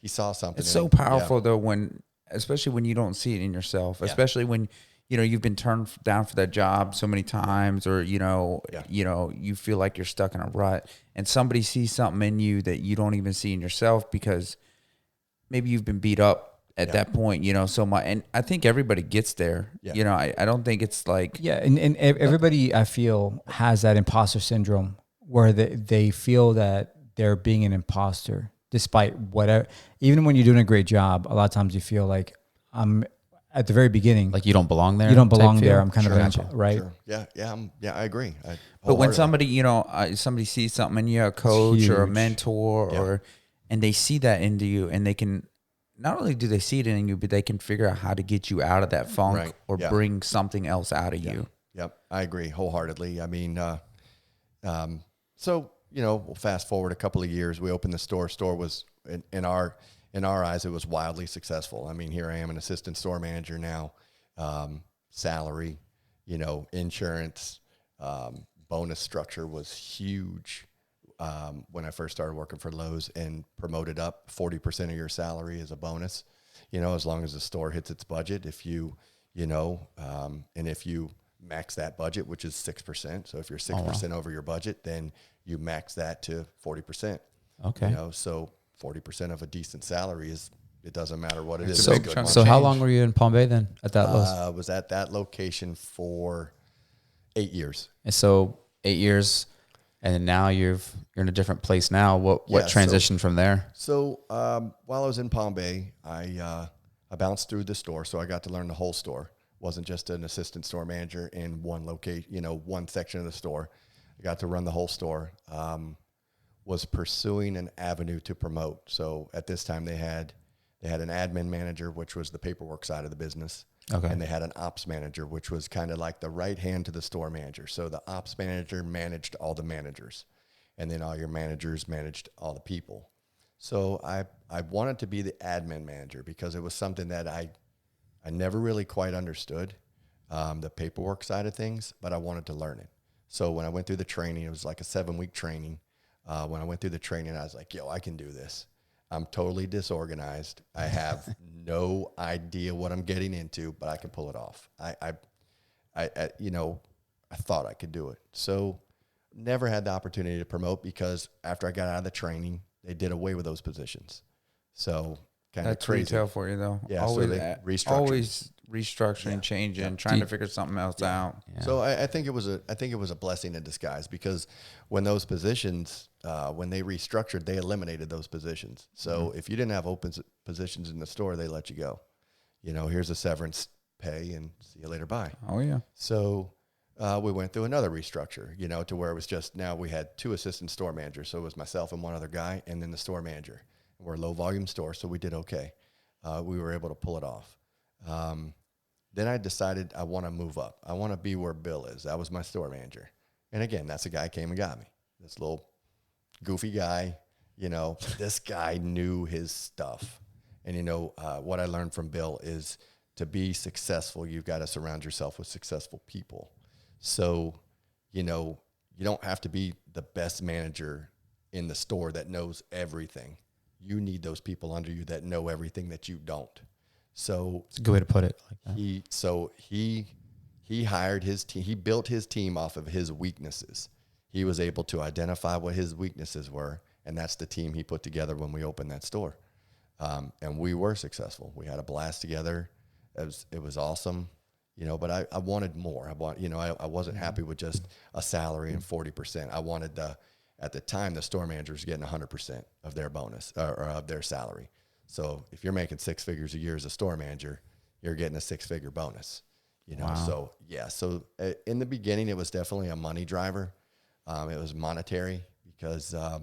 he saw something. It's so powerful though especially when you don't see it in yourself, especially when, you've been turned down for that job so many times or, you feel like you're stuck in a rut and somebody sees something in you that you don't even see in yourself because maybe you've been beat up at that point, so much. And I think everybody gets there. I don't think it's like. Yeah. And everybody, I feel, has that imposter syndrome where they feel that they're being an imposter despite whatever. Even when you're doing a great job, a lot of times you feel like I'm at the very beginning. Like you don't belong there? You don't belong there. I'm kind of right? Sure. Yeah, I agree. But when somebody, somebody sees something in you, a coach or a mentor and they see that into you and they can, not only do they see it in you, but they can figure out how to get you out of that funk or bring something else out of you. Yep. I agree wholeheartedly. I mean, so, we'll fast forward a couple of years. We opened the store. Store was in our eyes, it was wildly successful. I mean, here I am, an assistant store manager now, salary, insurance, bonus structure was huge. When I first started working for Lowe's and promoted up 40% of your salary as a bonus, as long as the store hits its budget, if you, and if you max that budget, which is 6%. So if you're 6% over your budget, then you max that to 40%. Okay. So 40% of a decent salary it doesn't matter what it is. So how long were you in Palm Bay then at that Lowe's? I was at that location for 8 years. And so 8 years. And then now you're in a different place now. What transitioned from there? So while I was in Palm Bay, I bounced through the store, so I got to learn the whole store. Wasn't just an assistant store manager in one location, one section of the store. I got to run the whole store. Was pursuing an avenue to promote. So at this time they had an admin manager, which was the paperwork side of the business. Okay. And they had an ops manager, which was kind of like the right hand to the store manager. So the ops manager managed all the managers, and then all your managers managed all the people. So I wanted to be the admin manager because it was something that I never really quite understood, the paperwork side of things, but I wanted to learn it. So when I went through the training, it was like a 7-week training. When I went through the training, I was like, I can do this. I'm totally disorganized. I have no idea what I'm getting into, but I can pull it off. I thought I could do it. So never had the opportunity to promote because after I got out of the training, they did away with those positions. So kind of crazy. That's retail for you though. Yeah. Always, so they restructured. Always restructuring, changing, trying to figure something else out. Yeah. So I think it was a blessing in disguise because when those positions, when they restructured, they eliminated those positions. So if you didn't have open positions in the store, they let you go. Here's a severance pay and see you later. Bye. Oh yeah. So we went through another restructure, to where it was just now we had 2 assistant store managers. So it was myself and one other guy, and then the store manager. We're a low volume store, so we did okay. We were able to pull it off. Then I decided I want to move up. I want to be where Bill is. That was my store manager. And again, that's the guy who came and got me. This little goofy guy, this guy knew his stuff. And, what I learned from Bill is to be successful, you've got to surround yourself with successful people. So, you don't have to be the best manager in the store that knows everything. You need those people under you that know everything that you don't. So it's a good way to put it. Like that. He hired his team. He built his team off of his weaknesses. He was able to identify what his weaknesses were, and that's the team he put together when we opened that store. And we were successful. We had a blast together. It was awesome, but I wanted more. I wasn't happy with just a salary and 40%. I wanted at the time, the store manager was getting 100% of their bonus or of their salary. So if you're making 6 figures a year as a store manager, you're getting a 6-figure bonus, Wow. So yeah. So in the beginning, it was definitely a money driver. It was monetary because I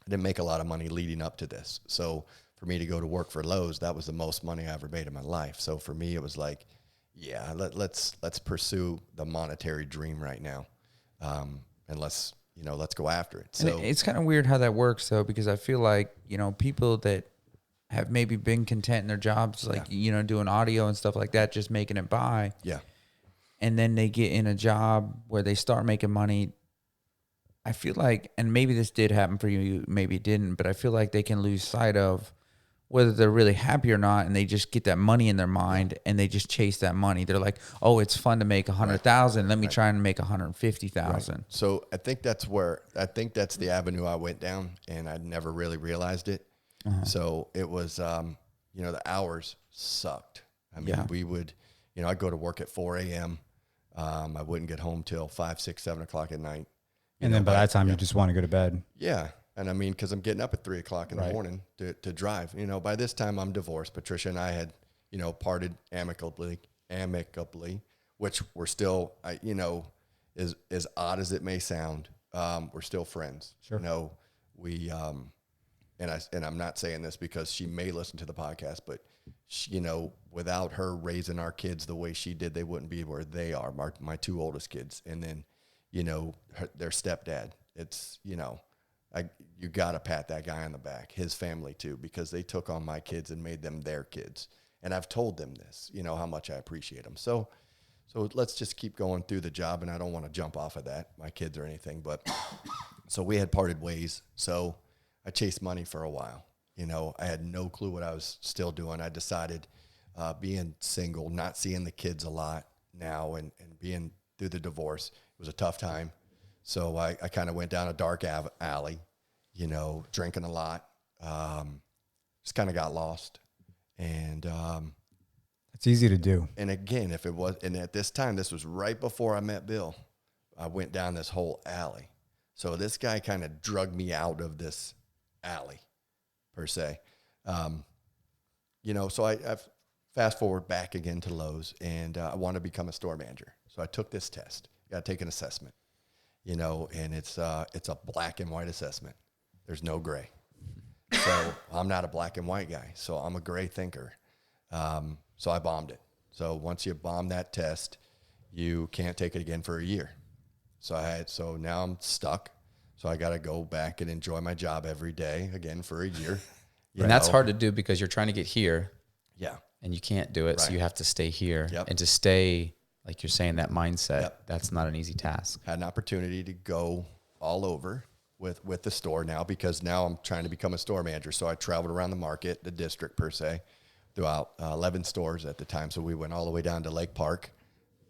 didn't make a lot of money leading up to this. So for me to go to work for Lowe's, that was the most money I ever made in my life. So for me, it was like, yeah, let's pursue the monetary dream right now, and let's go after it. So and it's kind of weird how that works though, because I feel like people that have maybe been content in their jobs, like doing audio and stuff like that, just making it by. Yeah. And then they get in a job where they start making money. I feel like, and maybe this did happen for you, maybe it didn't, but I feel like they can lose sight of whether they're really happy or not, and they just get that money in their mind and they just chase that money. They're like, oh, it's fun to make 100,000. Let me try and make 150,000. Right. So I think that's the avenue I went down, and I never really realized it. So it was, the hours sucked. I mean, we would, I'd go to work at 4 a.m. I wouldn't get home till 5, 6, 7 o'clock at night. And then by that time, you just want to go to bed. Yeah. And I mean, because I'm getting up at 3 o'clock in the morning to drive. By this time I'm divorced. Patricia and I had, parted amicably, which we're still, as odd as it may sound, we're still friends. Sure. We, and I'm not saying this because she may listen to the podcast, but she, without her raising our kids the way she did, they wouldn't be where they are. My 2 oldest kids, and then, their stepdad. It's, you got to pat that guy on the back, his family too, because they took on my kids and made them their kids. And I've told them this, how much I appreciate them. So let's just keep going through the job. And I don't want to jump off of that, my kids or anything, but so we had parted ways. So I chased money for a while. I had no clue what I was still doing. I decided, being single, not seeing the kids a lot now, and being through the divorce, it was a tough time. So I kind of went down a dark alley, drinking a lot, just kind of got lost. And it's easy to do. And again, and at this time, this was right before I met Bill, I went down this whole alley. So this guy kind of drugged me out of this alley, per se. So I fast forward back again to Lowe's, and I want to become a store manager. So I took this test. You got to take an assessment, and it's a black and white assessment. There's no gray. So I'm not a black and white guy. So I'm a gray thinker. So I bombed it. So once you bomb that test, you can't take it again for a year. So now I'm stuck. So I got to go back and enjoy my job every day again for a year. And that's hard to do because you're trying to get here. Yeah. And you can't do it. Right. So you have to stay here. Yep. And to stay, like you're saying, that mindset, Yep. that's not an easy task. Had an opportunity to go all over with the store now, because now I'm trying to become a store manager. So I traveled around the market, the district per se, throughout 11 stores at the time. So we went all the way down to Lake Park.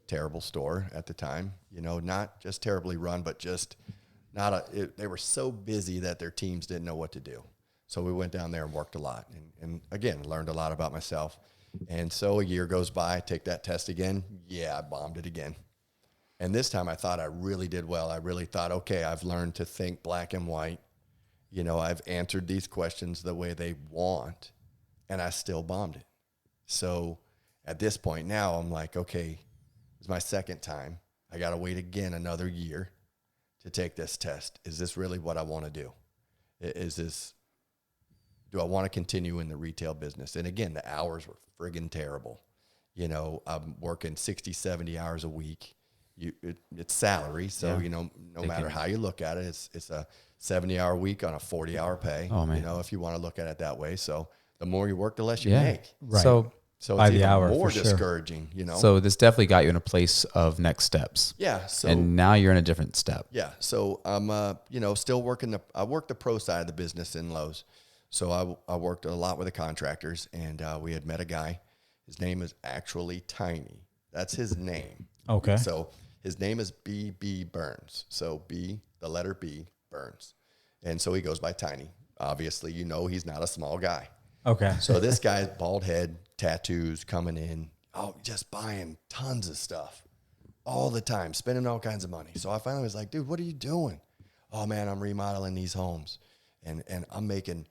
Terrible store at the time, not just terribly run, but just they were so busy that their teams didn't know what to do. So we went down there and worked a lot, and again, learned a lot about myself. And so a year goes by, take that test again. Yeah, I bombed it again. And this time I thought I really did well. I really thought, okay, I've learned to think black and white. I've answered these questions the way they want, and I still bombed it. So at this point now, I'm like, okay, it's my second time. I got to wait again another year to take this test. Is this really what I want to do? Do I want to continue in the retail business? And again, the hours were friggin' terrible. I'm working 60, 70 hours a week. It's salary. So, no matter how you look at it, it's a 70-hour week on a 40-hour pay. Oh, man. If you want to look at it that way. So the more you work, the less you Yeah. make. Right. So By it's the even hour, more for sure. discouraging, So this definitely got you in a place of next steps. Yeah. So And now you're in a different step. yeah. So I'm, still working I work the pro side of the business in Lowe's. So I worked a lot with the contractors, and we had met a guy. His name is actually Tiny. That's his name. Okay. So his name is B.B. Burns. So B, the letter B, Burns. And so he goes by Tiny. Obviously, he's not a small guy. Okay. So this guy's bald head, tattoos, coming in, just buying tons of stuff all the time, spending all kinds of money. So I finally was like, dude, what are you doing? Oh man, I'm remodeling these homes, and I'm making.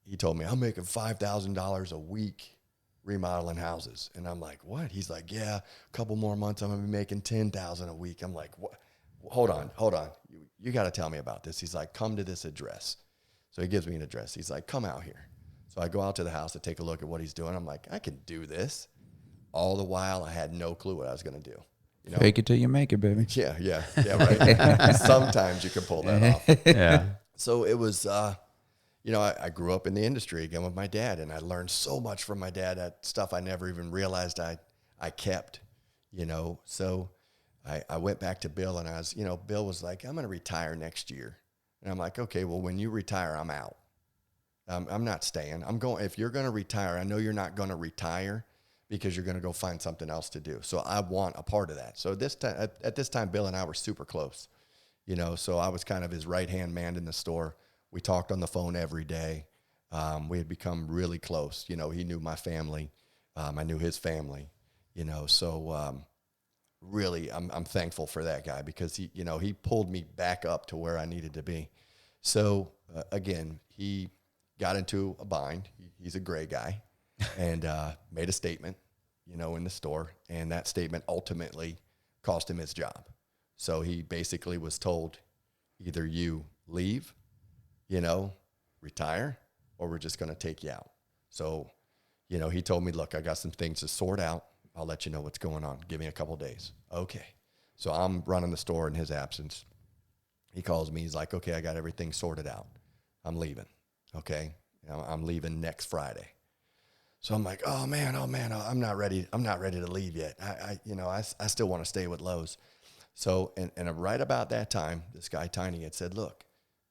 He told me I'm making $5,000 a week remodeling houses, and I'm like, what? He's like, yeah, a couple more months, I'm gonna be making $10,000 a week. I'm like, what? Hold on. You got to tell me about this. He's like, come to this address. So he gives me an address. He's like, come out here. So I go out to the house to take a look at what he's doing. I'm like, I can do this. All the while, I had no clue what I was going to do. You know? Fake it till you make it, baby. Yeah, right. Sometimes you can pull that off. Yeah. So it was, I grew up in the industry again with my dad, and I learned so much from my dad, that stuff I never even realized I kept, So I went back to Bill, and Bill was like, I'm going to retire next year. And I'm like, okay, well, when you retire, I'm out. I'm not staying. If you're going to retire, I know you're not going to retire because you're going to go find something else to do. So I want a part of that. So at this time, Bill and I were super close, so I was kind of his right-hand man in the store. We talked on the phone every day. We had become really close. He knew my family. I knew his family, so really I'm thankful for that guy because he pulled me back up to where I needed to be. So again, he got into a bind. He's a gray guy and made a statement, in the store. And that statement ultimately cost him his job. So he basically was told, either you leave, retire, or we're just going to take you out. So, he told me, look, I got some things to sort out. I'll let you know what's going on. Give me a couple days. Okay. So I'm running the store in his absence. He calls me. He's like, okay, I got everything sorted out. I'm leaving. Okay. I'm leaving next Friday. So I'm like, oh man, I'm not ready. I'm not ready to leave yet. I still want to stay with Lowe's. So, and right about that time, this guy Tiny had said, look,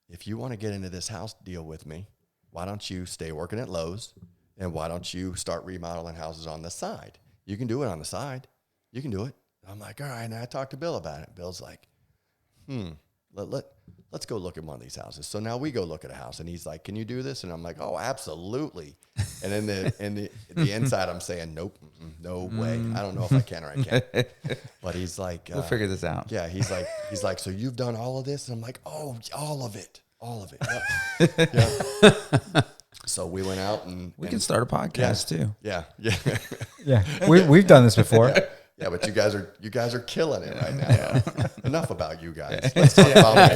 if you want to get into this house deal with me, why don't you stay working at Lowe's, and why don't you start remodeling houses on the side? You can do it on the side. You can do it. I'm like, all right. And I talked to Bill about it. Bill's like, let's go look at one of these houses. So now we go look at a house, and he's like, can you do this? And I'm like, oh, absolutely. And in the inside, I'm saying, nope, no way. I don't know if I can or I can't. But he's like, We'll figure this out. Yeah, he's like, so you've done all of this? And I'm like, oh, all of it. Yep. Yep. So we went out and We can start a podcast too. Yeah. Yeah. We've done this before. Yeah, but you guys are killing it right now. Enough about you guys. Let's talk about me.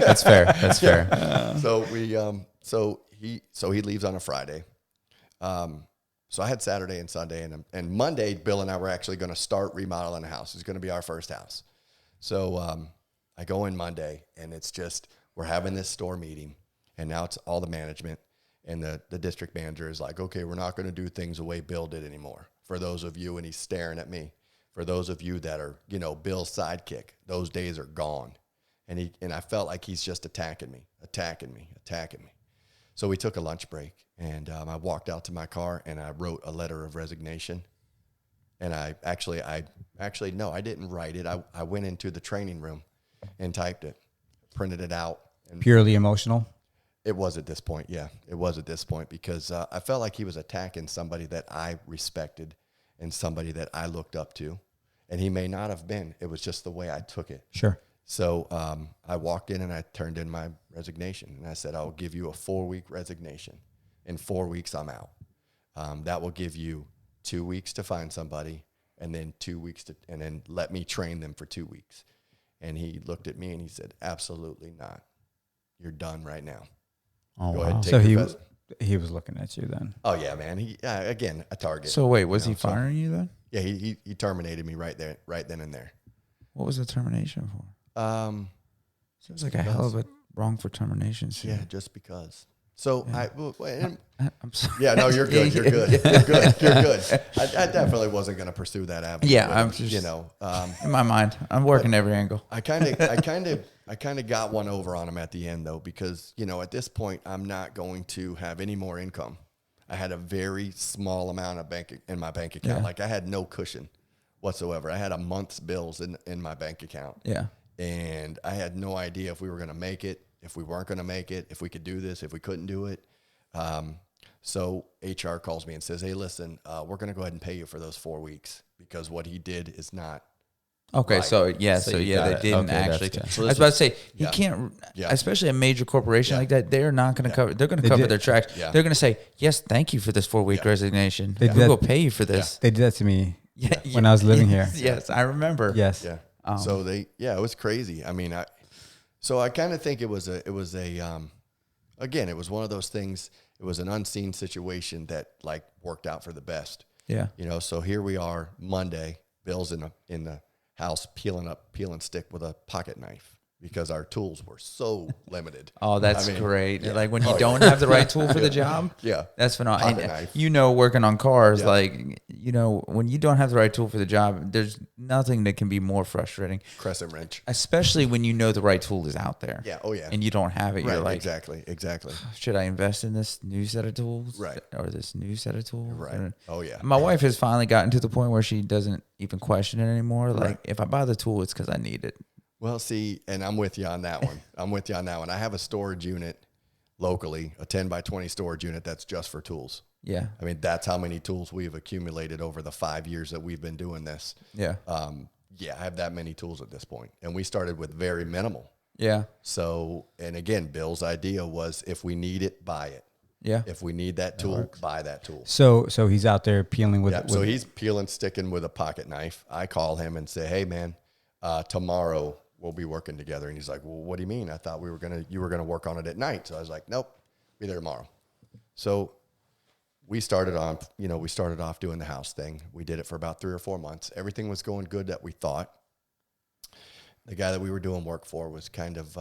That's fair. That's fair. So he leaves on a Friday. So I had Saturday and Sunday, and Monday, Bill and I were actually going to start remodeling a house. It's going to be our first house. So I go in Monday, and it's just, we're having this store meeting, and now it's all the management, and the district manager is like, okay, we're not going to do things the way Bill did anymore. For those of you, and he's staring at me, for those of you that are, Bill's sidekick, those days are gone. And I felt like he's just attacking me. So we took a lunch break, and I walked out to my car, and I wrote a letter of resignation. And I didn't write it. I went into the training room and typed it, printed it out. And Purely emotional? It was at this point, yeah. It was at this point because I felt like he was attacking somebody that I respected and somebody that I looked up to. And he may not have been. It was just the way I took it. Sure. So I walked in and I turned in my resignation. And I said, I'll give you a 4-week resignation. In 4 weeks, I'm out. That will give you 2 weeks to find somebody, and then 2 weeks and then let me train them for 2 weeks. And he looked at me and he said, absolutely not. You're done right now. Oh, Go ahead and So take your he was looking at you then. Oh yeah, man. He again a target. So wait, was he firing you then? Yeah, he terminated me right then and there. What was the termination for? Seems like a hell of a wrong for termination suit. Yeah, just because. So Yeah. I'm sorry. Yeah, no, you're good. You're good. You're good. I definitely wasn't going to pursue that avenue. Yeah, but, I'm just, in my mind, I'm working every angle. I kind of got one over on him at the end though, because at this point I'm not going to have any more income. I had a very small amount of in my bank account. Yeah. Like I had no cushion whatsoever. I had a month's bills in my bank account. Yeah. And I had no idea if we were going to make it, if we weren't going to make it, if we could do this, if we couldn't do it. So HR calls me and says, hey, listen, we're going to go ahead and pay you for those 4 weeks because what he did is not. Okay, right. so you they got it. didn't Okay, that's actually. good. So I this was about to was- say he yeah. can't, Yeah. especially a major corporation Yeah. like that. They're not going to cover. They're going to They cover did- their tracks. Yeah. They're going to say, yes, thank you for this 4-week Yeah. resignation. They We did- will pay you for this. They did that to me Yeah, when I was living here. Yes, I remember. Yes. Yeah. Um, So it was crazy. I mean, I kind of think it was again, it was one of those things. It was an unseen situation that like worked out for the best. Yeah. You know, so here we are Monday, Bill's in the house peeling stick with a pocket knife because our tools were so limited. Oh, that's I mean, great. yeah. Like when you don't have the right tool for the job. Yeah. That's phenomenal. Pocket And, knife. you know, working on cars, Yeah. like, you know, when you don't have the right tool for the job, there's nothing that can be more frustrating, Crescent wrench. especially when you know the right tool is out there. Yeah. Oh yeah. And you don't have it. Right. You're like, Exactly. should I invest in this new set of tools? Right. Or this new set of tools? Right. And Oh yeah. my wife has finally gotten to the point where she doesn't even question it anymore. Like, Right. if I buy the tool, it's because I need it. Well, see, and I'm with you on that one. I have a storage unit locally, a 10 by 20 storage unit that's just for tools. Yeah. I mean, that's how many tools we've accumulated over the 5 years that we've been doing this. Yeah. I have that many tools at this point. And we started with very minimal. Yeah. So, and again, Bill's idea was if we need it, buy it. Yeah. If we need that tool, buy that tool. So he's out there peeling with. Yeah, so he's peeling, sticking with a pocket knife. I call him and say, hey, man, tomorrow we'll be working together. And he's like, well, what do you mean? I thought you were gonna work on it at night. So I was like, nope, be there tomorrow. So we started off doing the house thing. We did it for about 3 or 4 months. Everything was going good that we thought. The guy that we were doing work for was kind of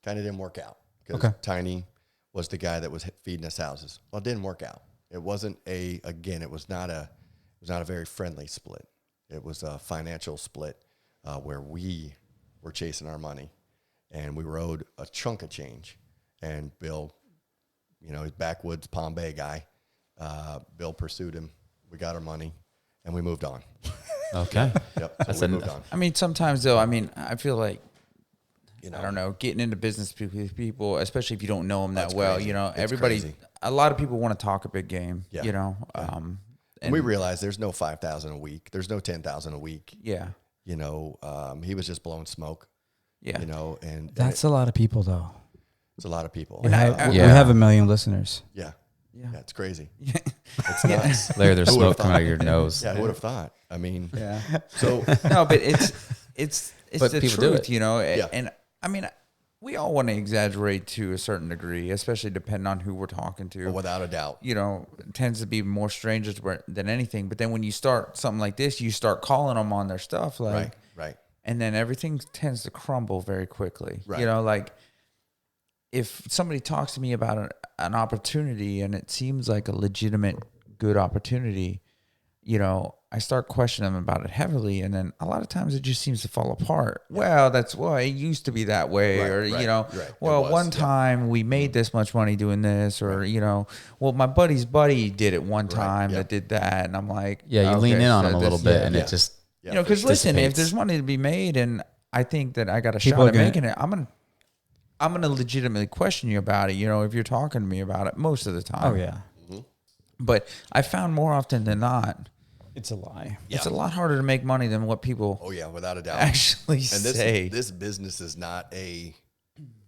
didn't work out because Tiny was the guy that was feeding us houses. Well, it didn't work out. It wasn't it was not a very friendly split. It was a financial split where we were chasing our money and we were owed a chunk of change. And Bill, he's backwoods Palm Bay guy. Bill pursued him. We got our money and we moved on. Okay. Yep. So we moved on. I mean, sometimes though, I feel like, I don't know, getting into business with people, especially if you don't know them that That's well, crazy. It's everybody, crazy. a lot of people want to talk a big game, Yeah. And we realized there's no 5,000 a week. There's no 10,000 a week. yeah, He was just blowing smoke. yeah, And That's a lot of people, though. it's a lot of people. We have, Yeah. we have 1 million listeners. Yeah. Yeah. Yeah, it's crazy. yeah, It's nuts. Larry, there's Who would've smoke coming thought? out of your nose. Yeah, I would have thought. I mean, yeah. so No, but it's But the people do truth, it. Yeah. And I mean, we all want to exaggerate to a certain degree, especially depending on who we're talking to. without a doubt. It tends to be more strangers than anything. But then when you start something like this, you start calling them on their stuff, like, Right. and then everything tends to crumble very quickly. Right. Like if somebody talks to me about an opportunity and it seems like a legitimate, good opportunity, I start questioning them about it heavily, and then a lot of times it just seems to fall apart. Yeah. Well, that's why it used to be that way, Right, or right. well, It was, one yeah. time we made this much money doing this, or well, my buddy's buddy did it one time yeah. that did that, and I'm like, Yeah, you lean okay, in on so them a little this- bit, yeah. and Yeah. it just Yeah, because listen, if dissipates. there's money to be made, and I think that I got a People shot are at gonna- making it, I'm gonna legitimately question you about it. If you're talking to me about it most of the time. Oh, yeah. But I found more often than not, It's a lie. it's a lot harder to make money than what people Oh yeah, without a doubt. actually And say. this business is not a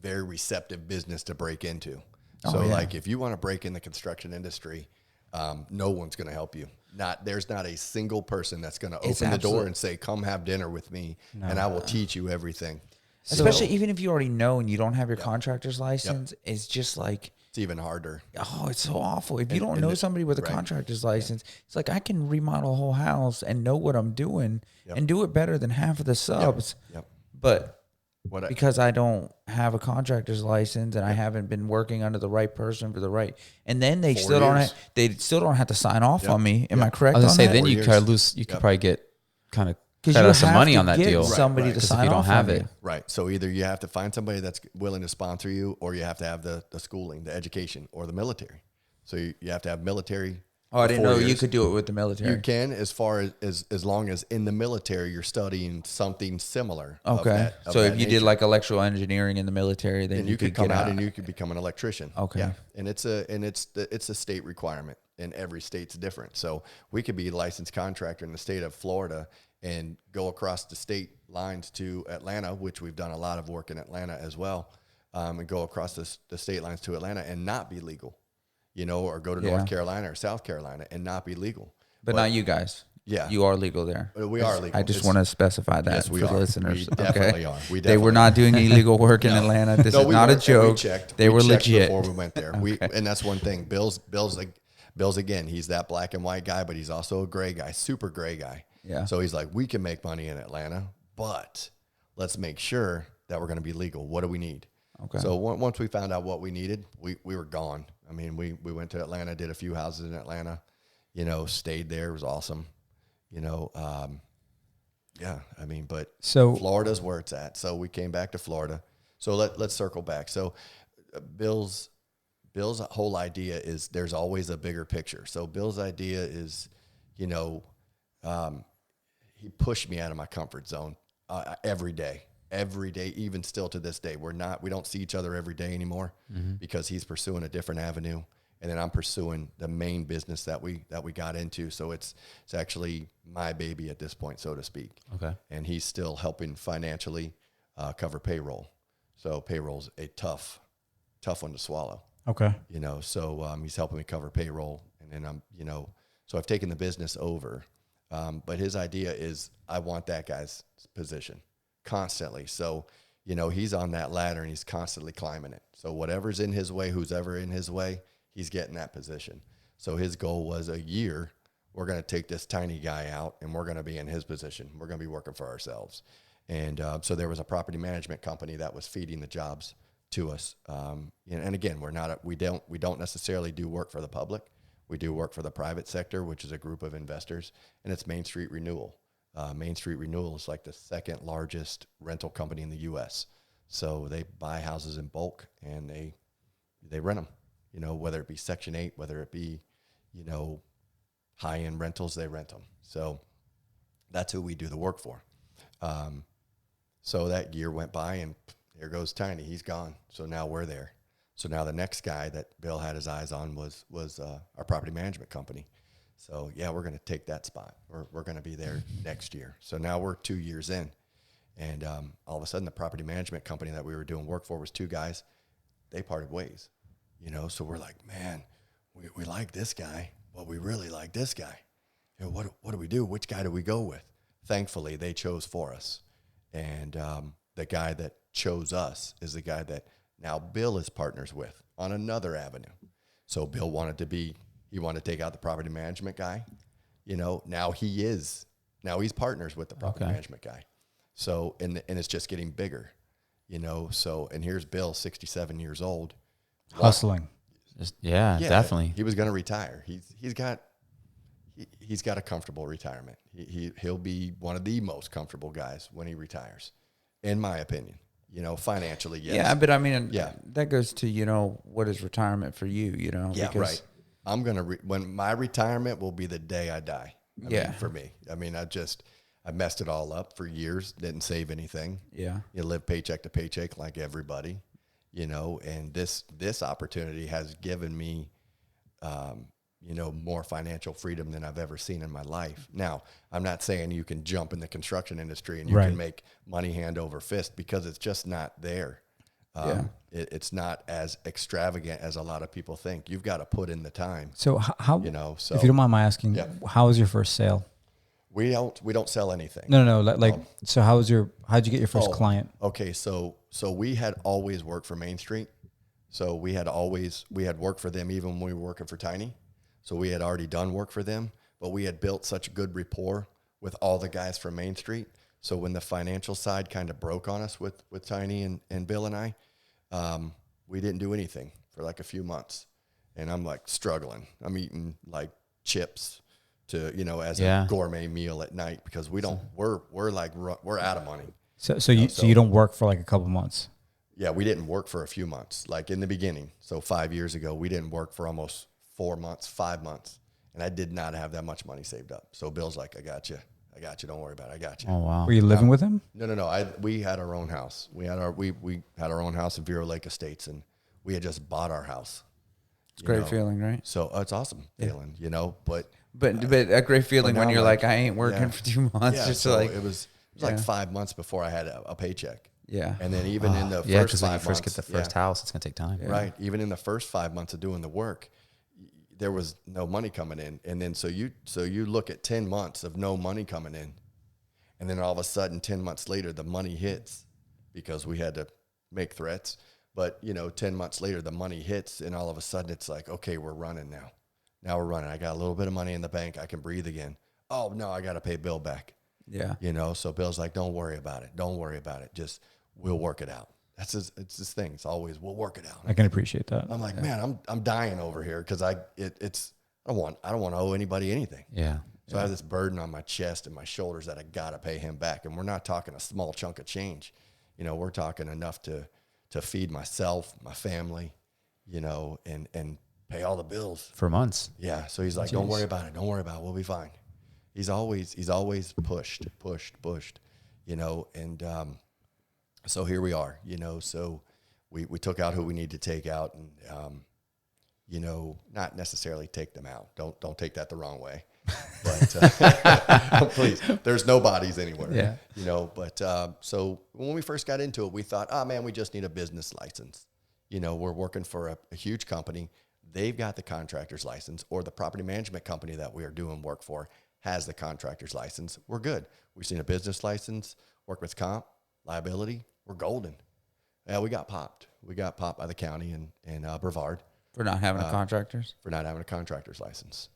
very receptive business to break into. Oh, So yeah. like if you want to break in the construction industry, no one's going to help you. There's not a single person that's going to It's open the door absolute- and say, come have dinner with me and I will teach you everything. Especially even if you already know and you don't have your contractor's license, it's just like, It's even harder. oh, it's so awful. If you don't and know the- somebody with a right. contractor's license, it's like I can remodel a whole house and know what I'm doing and do it better than half of the subs. Yep. But What I, because I don't have a contractor's license and I haven't been working under the right person for the right, and then they 4 still don't years. have to sign off Yep. on me. Am Yep. I correct? I was on gonna say that? then 4 you years. could lose. You could Yep. probably get kind of cut you out some have money to on that get deal. somebody Right, to 'Cause sign if you don't off have on it, you. right. So either you have to find somebody that's willing to sponsor you or you have to have the schooling, the education or the military. So you have to have military Oh, I didn't know 4 you years. could do it with the military. You can, as far as long as in the military you're studying something similar. Okay. Of So that if you did nature. like electrical engineering in the military, then and you could come get out and you could become an electrician. Okay. Yeah. And it's a state requirement, and every state's different. So we could be a licensed contractor in the state of Florida and go across the state lines to Atlanta, which we've done a lot of work in Atlanta as well, and go across the state lines to Atlanta and not be legal, or go to North Carolina or South Carolina and not be legal. But not you guys. Yeah. You are legal there. We are legal. I just want to specify that Yes, we for are. the listeners. We definitely are. We They were definitely not doing illegal work in Atlanta. This is we not a weren't, and we joke. checked. They We were checked legit. before we went there. And that's one thing. Bill's again. He's that black and white guy, but he's also a gray guy, super gray guy. Yeah. So he's like, we can make money in Atlanta, but let's make sure that we're going to be legal. What do we need? Okay. So once we found out what we needed, we were gone. I mean, we went to Atlanta, did a few houses in Atlanta, stayed there. It was awesome. Yeah, I mean, but So Florida's where it's at. So we came back to Florida. So let's circle back. So Bill's whole idea is there's always a bigger picture. So Bill's idea is, he pushed me out of my comfort zone every day, even still to this day. We don't see each other every day anymore because he's pursuing a different avenue. And then I'm pursuing the main business that we got into. So it's actually my baby at this point, so to speak. Okay. And he's still helping financially cover payroll. So payroll's a tough one to swallow. okay. So he's helping me cover payroll. And then so I've taken the business over. But his idea is I want that guy's position constantly. So, he's on that ladder and he's constantly climbing it. So whatever's in his way, who's ever in his way, he's getting that position. So his goal was a year, we're going to take this tiny guy out and we're going to be in his position. We're going to be working for ourselves. And so there was a property management company that was feeding the jobs to us. And again, we don't necessarily do work for the public. We do work for the private sector, which is a group of investors, and it's Main Street Renewal. Main Street Renewal is like the second largest rental company in the U.S. So they buy houses in bulk and they rent them. Whether it be Section 8, whether it be, high-end rentals, they rent them. So that's who we do the work for. So that year went by, and there goes Tiny. He's gone. So now we're there. So now the next guy that Bill had his eyes on was our property management company. So, yeah, we're going to take that spot. We're going to be there next year. So now we're 2 years in. And all of a sudden, the property management company that we were doing work for was two guys. They parted ways. So we're like, man, we like this guy, but we really like this guy. What do we do? Which guy do we go with? Thankfully, they chose for us. And the guy that chose us is the guy that now Bill is partners with on another avenue. So Bill wanted to take out the property management guy. Now he's partners with the property management guy. So, and it's just getting bigger, so, and here's Bill, 67 years old. Hustling. Yeah, definitely. He was going to retire. He's got a comfortable retirement. He'll be one of the most comfortable guys when he retires, in my opinion. Financially, yes. Yeah, but I mean, that goes to, what is retirement for you, Yeah, because right. I'm going to, when my retirement will be the day I die. I mean, for me. I mean, I messed it all up for years, didn't save anything. Yeah. You live paycheck to paycheck like everybody, and this opportunity has given me, more financial freedom than I've ever seen in my life. Now, I'm not saying you can jump in the construction industry and you can make money hand over fist, because it's just not there. It's not as extravagant as a lot of people think. You've got to put in the time. So how, so if you don't mind my asking, how was your first sale? we don't sell anything. No. So how'd you get your first client? Okay. So we had always worked for Main Street. So we had worked for them even when we were working for Tiny. So we had already done work for them, but we had built such good rapport with all the guys from Main Street. So when the financial side kind of broke on us with Tiny and Bill and I, we didn't do anything for like a few months. And I'm like struggling. I'm eating like chips to, as a gourmet meal at night, because we're out of money. So you don't work for like a couple months? Yeah, we didn't work for a few months, like in the beginning. So 5 years ago, we didn't work for almost 4 months, 5 months. And I did not have that much money saved up. So Bill's like, I got you. Don't worry about it. I got you. Oh, wow. Were you living with him? No. We had our own house. We had our own house in Vero Lake Estates, and we had just bought our house. It's a great feeling, right? So it's awesome feeling, but a great feeling when now you're I'm like, I ain't working for 2 months. yeah. Just So like it was like 5 months before I had a paycheck. Yeah. And then even in the Yeah, first because when 5 you months, first get the first house, it's going to take time. right? Even in the first 5 months of doing the work, there was no money coming in. And then so you look at 10 months of no money coming in, and then all of a sudden 10 months later the money hits because we had to make threats. But 10 months later the money hits, and all of a sudden it's like, okay, we're running now. Now we're running. I got a little bit of money in the bank. I can breathe again. Oh no, I got to pay Bill back. Yeah. So Bill's like, don't worry about it. Don't worry about it. Just we'll work it out. It's this thing. It's always we'll work it out. I can appreciate that. I'm like, man, I'm dying over here because I don't want to owe anybody anything. Yeah. So I have this burden on my chest and my shoulders that I gotta pay him back. And we're not talking a small chunk of change. We're talking enough to feed myself, my family, and pay all the bills For months. Yeah. So he's like, don't worry about it. Don't worry about it. We'll be fine. He's always pushed, and so here we are, so we took out who we need to take out, and, not necessarily take them out. Don't take that the wrong way, but please, there's no bodies anywhere, but so when we first got into it, we thought, oh man, we just need a business license. We're working for a huge company. They've got the contractor's license, or the property management company that we are doing work for has the contractor's license. We're good. We've seen a business license, workman's comp, liability. We're golden. Yeah, we got popped. We got popped by the county in Brevard. For not having a contractor's? For not having a contractor's license.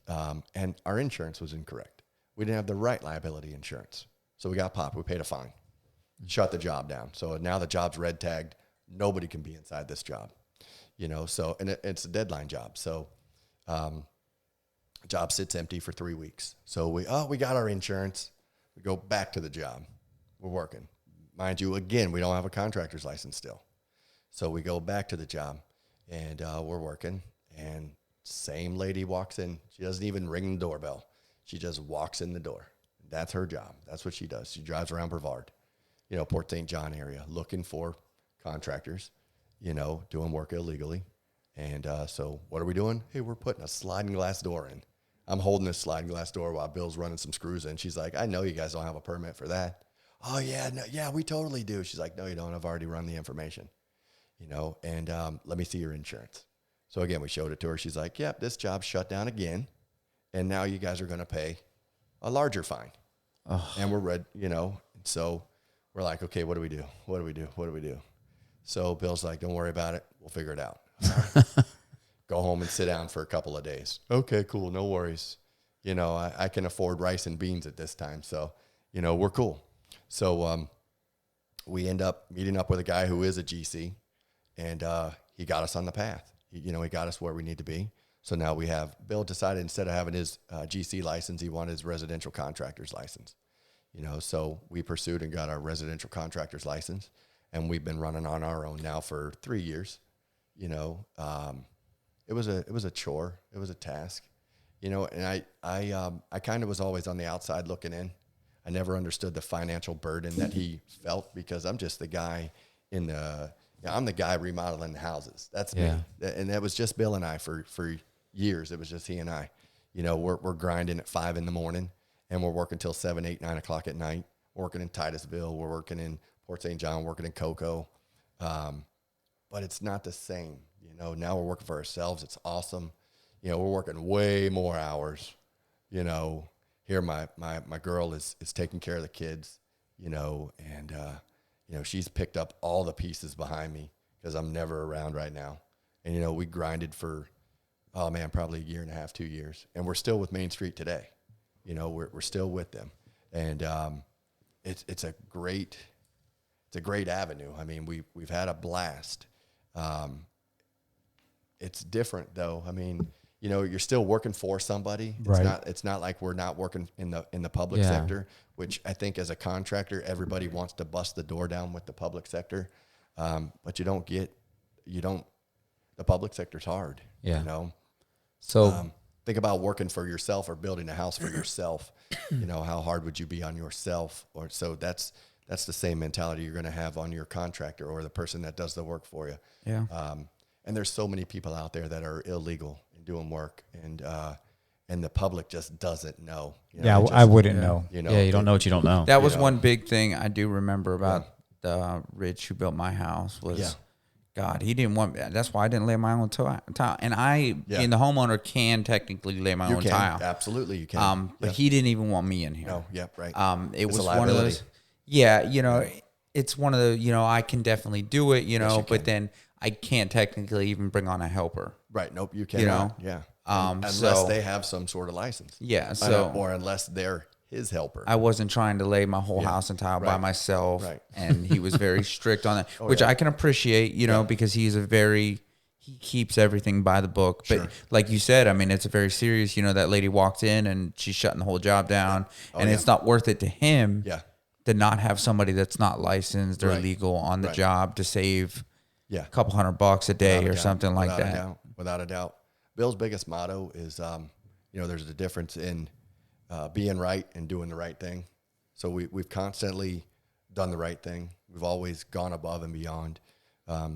And our insurance was incorrect. We didn't have the right liability insurance. So we got popped. We paid a fine. Shut the job down. So now the job's red tagged. Nobody can be inside this job. So, and it's a deadline job. So, job sits empty for 3 weeks. So we got our insurance. We go back to the job. We're working. Mind you, again, we don't have a contractor's license still. So we go back to the job, and we're working, and same lady walks in. She doesn't even ring the doorbell. She just walks in the door. That's her job. That's what she does. She drives around Brevard, Port St. John area, looking for contractors, doing work illegally. And so what are we doing? Hey, we're putting a sliding glass door in. I'm holding this sliding glass door while Bill's running some screws in. She's like, I know you guys don't have a permit for that. Oh, yeah, no, yeah, we totally do. She's like, no, you don't. I've already run the information, and let me see your insurance. So, again, we showed it to her. She's like, yep, this job's shut down again, and now you guys are going to pay a larger fine. Oh. And we're ready, so we're like, okay, what do we do? What do we do? What do we do? So Bill's like, don't worry about it. We'll figure it out. Go home and sit down for a couple of days. Okay, cool. No worries. I can afford rice and beans at this time. So, we're cool. So we end up meeting up with a guy who is a GC, and he got us on the path. He got us where we need to be. So now Bill decided instead of having his GC license, he wanted his residential contractor's license. So we pursued and got our residential contractor's license, and we've been running on our own now for 3 years. It was a chore. It was a task, and I kind of was always on the outside looking in. I never understood the financial burden that he felt, because I'm just the guy I'm the guy remodeling the houses. That's me. And that was just Bill and I for years. It was just he and I, we're grinding at 5 a.m, and we're working till 7, 8, 9 o'clock at night, working in Titusville. We're working in Port St. John, working in Cocoa. But it's not the same. Now we're working for ourselves. It's awesome. We're working way more hours. Here my girl is taking care of the kids, and she's picked up all the pieces behind me because I'm never around right now. And we grinded for, probably a year and a half, 2 years, and we're still with Main Street today. We're still with them, and it's a great avenue. I mean, we've had a blast. It's different though. I mean, you're still working for somebody. It's not like we're not working in the public sector, which I think as a contractor, everybody wants to bust the door down with the public sector. But the public sector's hard, So think about working for yourself or building a house for yourself. You know, how hard would you be on yourself? Or so that's the same mentality you're going to have on your contractor or the person that does the work for you. Yeah. And there's so many people out there that are illegal in doing work, and the public just doesn't know. You know, I wouldn't know. You know, Yeah, you don't know what you don't know. That was one big thing I do remember about Rich, who built my house, was God, he didn't want. That's why I didn't lay my own tile. And I, being the homeowner, can technically lay my own tile. Absolutely, you can. But he didn't even want me in here. No, right. It was one of those. Yeah, you know, it's one of the. You know, I can definitely do it. You know, but then I can't technically even bring on a helper. Right. Nope. You cannot. You know? Yeah. Unless they have some sort of license. Yeah. So or unless they're his helper. I wasn't trying to lay my whole house and tile by myself. Right. And he was very strict on that, which I can appreciate, you know, because he keeps everything by the book. But like you said, I mean, it's a very serious, you know, that lady walked in and she's shutting the whole job down and it's not worth it to him to not have somebody that's not licensed or legal on the job to save a couple $100 a day or something like that. Without a doubt. Bill's biggest motto is, you know, there's a difference in being right and doing the right thing. So we've constantly done the right thing. We've always gone above and beyond.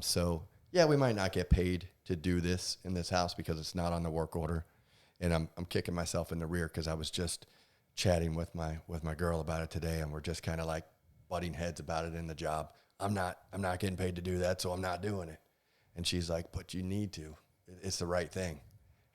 So yeah, we might not get paid to do this in this house because it's not on the work order. And I'm kicking myself in the rear because I was just chatting with my girl about it today, and we're just kind of like butting heads about it in the job. I'm not getting paid to do that, so I'm not doing it. And she's like, but you need to. It's the right thing.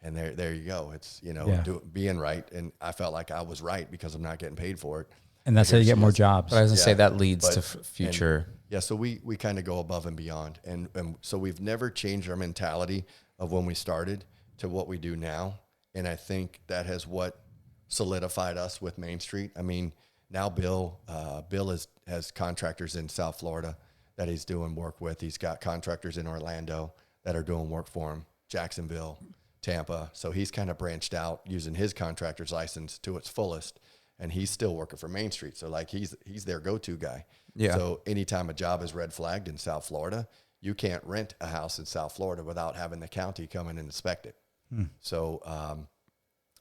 And there you go. It's, you know, being right. And I felt like I was right because I'm not getting paid for it. And that's how you get more jobs. But I was going to say that leads to future. So we kind of go above and beyond. And so we've never changed our mentality of when we started to what we do now. And I think that has what solidified us with Main Street. I mean, now Bill has contractors in South Florida that he's doing work with. He's got contractors in Orlando that are doing work for him, Jacksonville, Tampa. So he's kind of branched out using his contractor's license to its fullest, and he's still working for Main Street. So like he's their go-to guy. Yeah. So anytime a job is red flagged in South Florida, you can't rent a house in South Florida without having the county come in and inspect it. So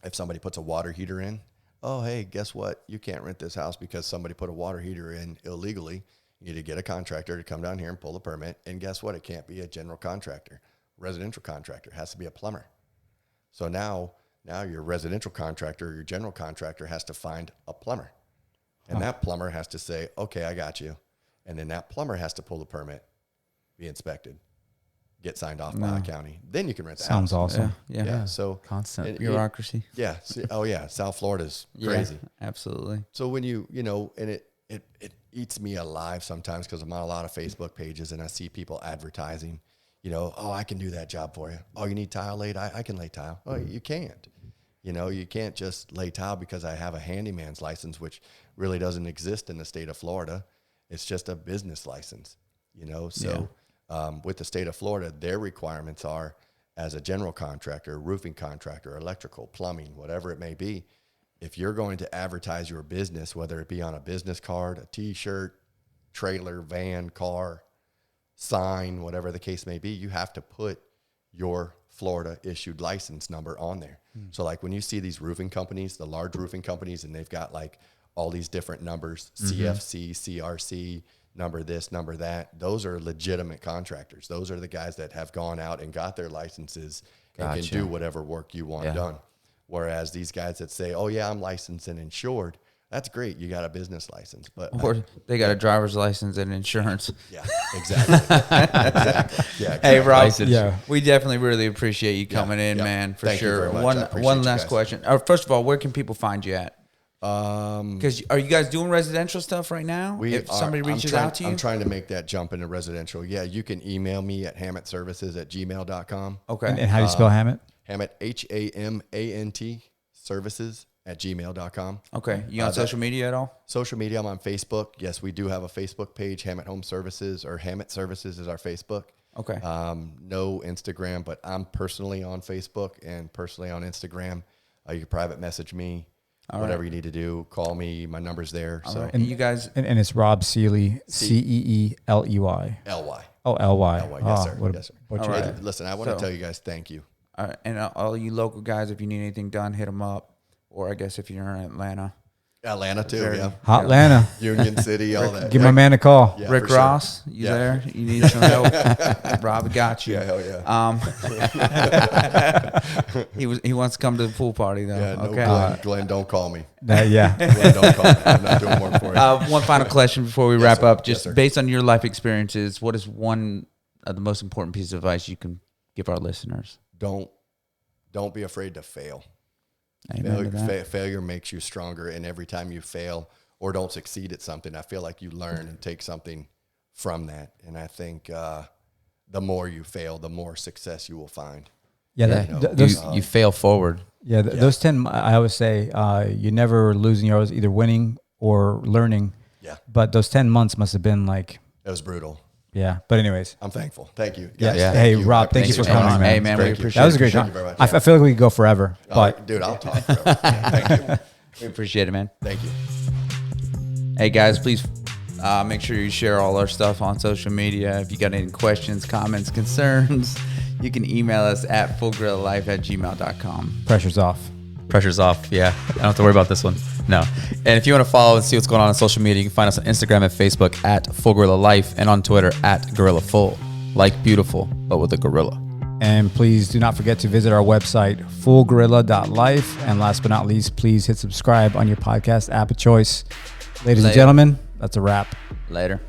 if somebody puts a water heater in, oh, hey, guess what? You can't rent this house because somebody put a water heater in illegally. You need to get a contractor to come down here and pull the permit. And guess what? It can't be a general contractor, residential contractor. It has to be a plumber. So now your residential contractor or your general contractor has to find a plumber. And that plumber has to say, okay, I got you. And then that plumber has to pull the permit, be inspected, get signed off by the county. Then you can rent the house. Sounds awesome. Yeah. So constant bureaucracy. Yeah. Oh yeah. South Florida's crazy. Yeah, absolutely. So when you know, and it eats me alive sometimes because I'm on a lot of Facebook pages and I see people advertising, you know, oh, I can do that job for you. Oh, you need tile laid? I can lay tile. Oh, you can't. You know, you can't just lay tile because I have a handyman's license, which really doesn't exist in the state of Florida. It's just a business license, you know. So with the state of Florida, their requirements are as a general contractor, roofing contractor, electrical, plumbing, whatever it may be. If you're going to advertise your business, whether it be on a business card, a T-shirt, trailer, van, car, sign, whatever the case may be, you have to put your Florida issued license number on there. So like when you see these roofing companies, the large roofing companies, and they've got like all these different numbers, CFC, CRC, number this, number that, those are legitimate contractors. Those are the guys that have gone out and got their licenses and can do whatever work you want done. Whereas these guys that say, oh yeah, I'm licensed and insured, that's great. You got a business license, but or they got a driver's license and insurance. Yeah, exactly. Exactly. Yeah. Hey, Rob. Yeah. We definitely really appreciate you coming in, man. For Thank you sure. very much. One last question. First of all, where can people find you at? Because are you guys doing residential stuff right now? If somebody reaches out to you, I'm trying to make that jump into residential. Yeah, you can email me at hammondservices@gmail.com. Okay. And how do you spell Hammond? Hammond, HAMANT, services@gmail.com. Okay. You on social media at all? Social media, I'm on Facebook. Yes, we do have a Facebook page, Hammond Home Services, or Hammond Services is our Facebook. Okay. No Instagram, but I'm personally on Facebook and personally on Instagram. You can private message me. Whatever you need to do, call me. My number's there. All so right. And you guys, and it's Rob Ceely, Ceely. LY. Oh, LY. LY. Yes, sir. What yes, sir. Butcher. All right. Hey, listen, I want to tell you guys thank you. And all you local guys, if you need anything done, hit them up. Or I guess if you're in Atlanta. Atlanta too, yeah. Hot Atlanta. Union City, all that. Give my man a call. Yeah, Rick for sure. Ross, you there? You need some help? Rob got you. Yeah, hell yeah. He wants to come to the pool party though. Yeah, no, Okay. Glenn, don't call me. Yeah. Glenn, don't call me. I'm not doing more for you. One final question before we wrap sir. up. Yes, Just sir. based on your life experiences, what is one of the most important pieces of advice you can give our listeners? Don't be afraid to fail. Amen to that. Failure makes you stronger, and every time you fail or don't succeed at something, I feel like you learn and take something from that. And I think the more you fail, the more success you will find. Yeah. You fail forward. Yeah, those 10, I always say, you're never losing, you're always either winning or learning. Yeah. But those 10 months must have been like, It was brutal. yeah. But anyways. I'm thankful. Thank you. Yeah. Guys. Yeah. Hey, Thank you. Rob, I thank you for appreciate coming it. on, man. Hey, man, we Thank you. appreciate That was a it. great Thank time. you very much. I feel like we could go forever. Oh, But dude, I'll talk forever. Thank you. We appreciate it, man. Thank you. Hey guys, please make sure you share all our stuff on social media. If you got any questions, comments, concerns, you can email us at fullgrilllife@gmail.com. pressure's off. Pressure's off. Yeah. I don't have to worry about this one. No. And if you want to follow and see what's going on social media, you can find us on Instagram and Facebook at Full Gorilla Life and on Twitter at Gorilla Full. Like beautiful, but with a gorilla. And please do not forget to visit our website, fullgorilla.life. And last but not least, please hit subscribe on your podcast app of choice. Ladies and Later. gentlemen, that's a wrap. Later.